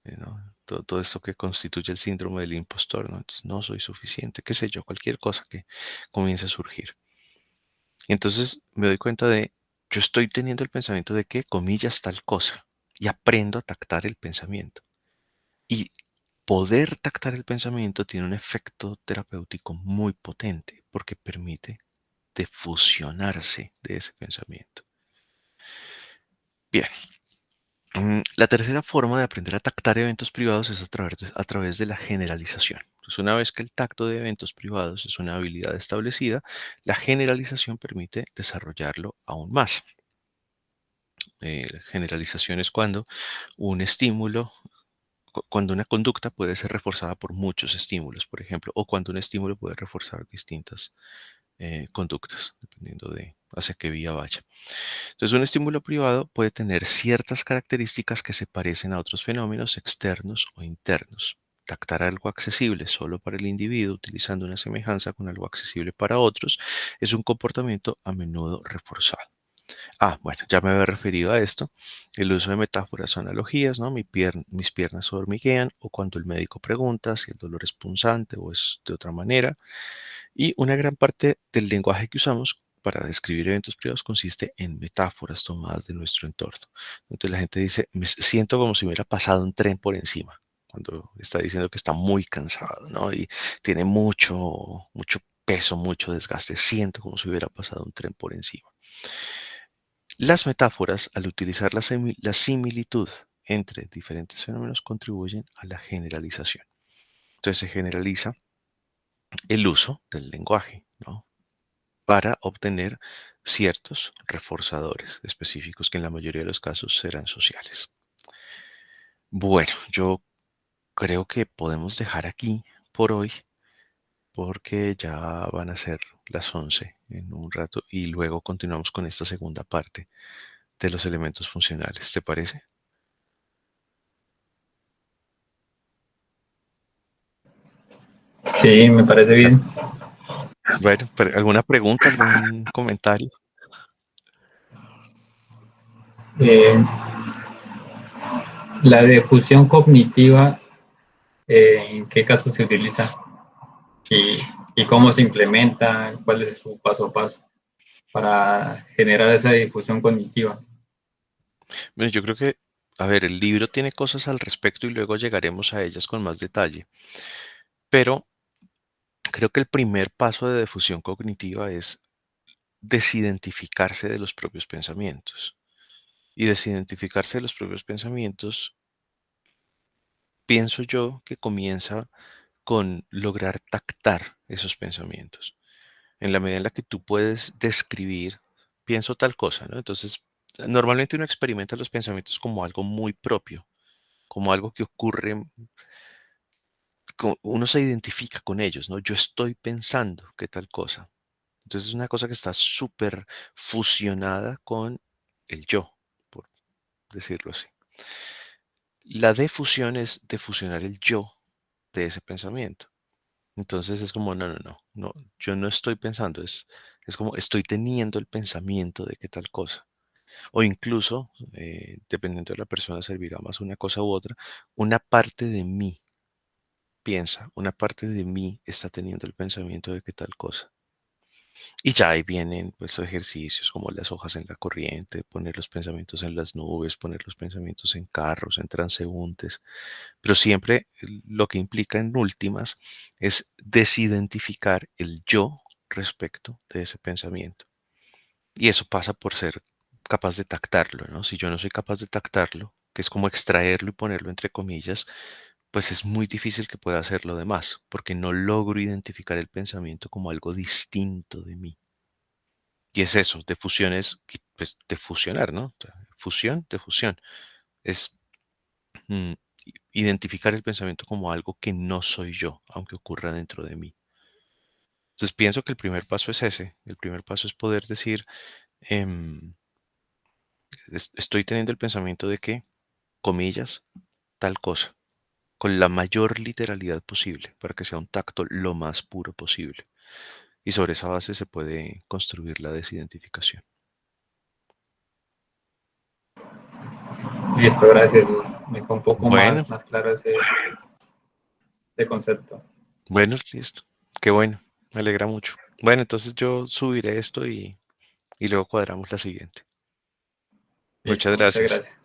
¿no? Todo esto que constituye el síndrome del impostor, ¿no? Entonces, no soy suficiente, qué sé yo, cualquier cosa que comience a surgir. Y entonces me doy cuenta de, yo estoy teniendo el pensamiento de que, comillas, tal cosa, y aprendo a tactar el pensamiento. Y poder tactar el pensamiento tiene un efecto terapéutico muy potente porque permite defusionarse de ese pensamiento. Bien, la tercera forma de aprender a tactar eventos privados es a través de la generalización. Entonces, una vez que el tacto de eventos privados es una habilidad establecida, la generalización permite desarrollarlo aún más. Generalización es cuando un estímulo, cuando una conducta puede ser reforzada por muchos estímulos, por ejemplo, o cuando un estímulo puede reforzar distintas conductas, dependiendo de hacia qué vía vaya. Entonces, un estímulo privado puede tener ciertas características que se parecen a otros fenómenos externos o internos. Tactar algo accesible solo para el individuo, utilizando una semejanza con algo accesible para otros, es un comportamiento a menudo reforzado. Bueno, ya me había referido a esto. El uso de metáforas o analogías, ¿no? Mis piernas se hormiguean, o cuando el médico pregunta si el dolor es punzante o es de otra manera. Y una gran parte del lenguaje que usamos para describir eventos privados consiste en metáforas tomadas de nuestro entorno. Entonces la gente dice, me siento como si me hubiera pasado un tren por encima, cuando está diciendo que está muy cansado, ¿no? Y tiene mucho peso, mucho desgaste. Siento como si hubiera pasado un tren por encima. Las metáforas, al utilizar la similitud entre diferentes fenómenos, contribuyen a la generalización. Entonces se generaliza el uso del lenguaje, ¿no? Para obtener ciertos reforzadores específicos que en la mayoría de los casos serán sociales. Bueno, yo creo que podemos dejar aquí por hoy porque ya van a ser las 11 en un rato y luego continuamos con esta segunda parte de los elementos funcionales. ¿Te parece? Sí, me parece De bien. Bueno, ¿alguna pregunta, algún comentario? Eh, la difusión cognitiva, ¿en qué caso se utiliza? Y, y cómo se implementa, cuál es su paso a paso para generar esa difusión cognitiva. Bueno, yo creo que, a ver, el libro tiene cosas al respecto y luego llegaremos a ellas con más detalle, pero creo que el primer paso de difusión cognitiva es desidentificarse de los propios pensamientos. Y desidentificarse de los propios pensamientos, pienso yo que comienza con lograr tactar esos pensamientos. En la medida en la que tú puedes describir, pienso tal cosa, ¿no? Entonces, normalmente uno experimenta los pensamientos como algo muy propio, como algo que ocurre, uno se identifica con ellos, ¿no? Yo estoy pensando que tal cosa. Entonces es una cosa que está súper fusionada con el yo, por decirlo así. La defusión es defusionar el yo de ese pensamiento. Entonces es como, no, yo no estoy pensando, es como estoy teniendo el pensamiento de que tal cosa. O incluso, dependiendo de la persona, servirá más una cosa u otra, una parte de mí piensa, una parte de mí está teniendo el pensamiento de que tal cosa. Y ya ahí vienen pues los ejercicios como las hojas en la corriente, poner los pensamientos en las nubes, poner los pensamientos en carros, en transeúntes, pero siempre lo que implica en últimas es desidentificar el yo respecto de ese pensamiento. Y eso pasa por ser capaz de tactarlo, ¿no? Si yo no soy capaz de tactarlo, que es como extraerlo y ponerlo entre comillas, pues es muy difícil que pueda hacer lo demás, porque no logro identificar el pensamiento como algo distinto de mí. Y es eso, de fusiones, pues de fusionar, ¿no? O sea, fusión de fusión. Es mm, identificar el pensamiento como algo que no soy yo, aunque ocurra dentro de mí. Entonces pienso que el primer paso es ese. El primer paso es poder decir, em, estoy teniendo el pensamiento de que, comillas, tal cosa, con la mayor literalidad posible, para que sea un tacto lo más puro posible. Y sobre esa base se puede construir la desidentificación. Listo, gracias. Me quedó un poco Bueno, más claro ese concepto. bueno, listo. Qué bueno, me alegra mucho. Bueno, entonces yo subiré esto y luego cuadramos la siguiente. Muchas Listo, muchas gracias. gracias.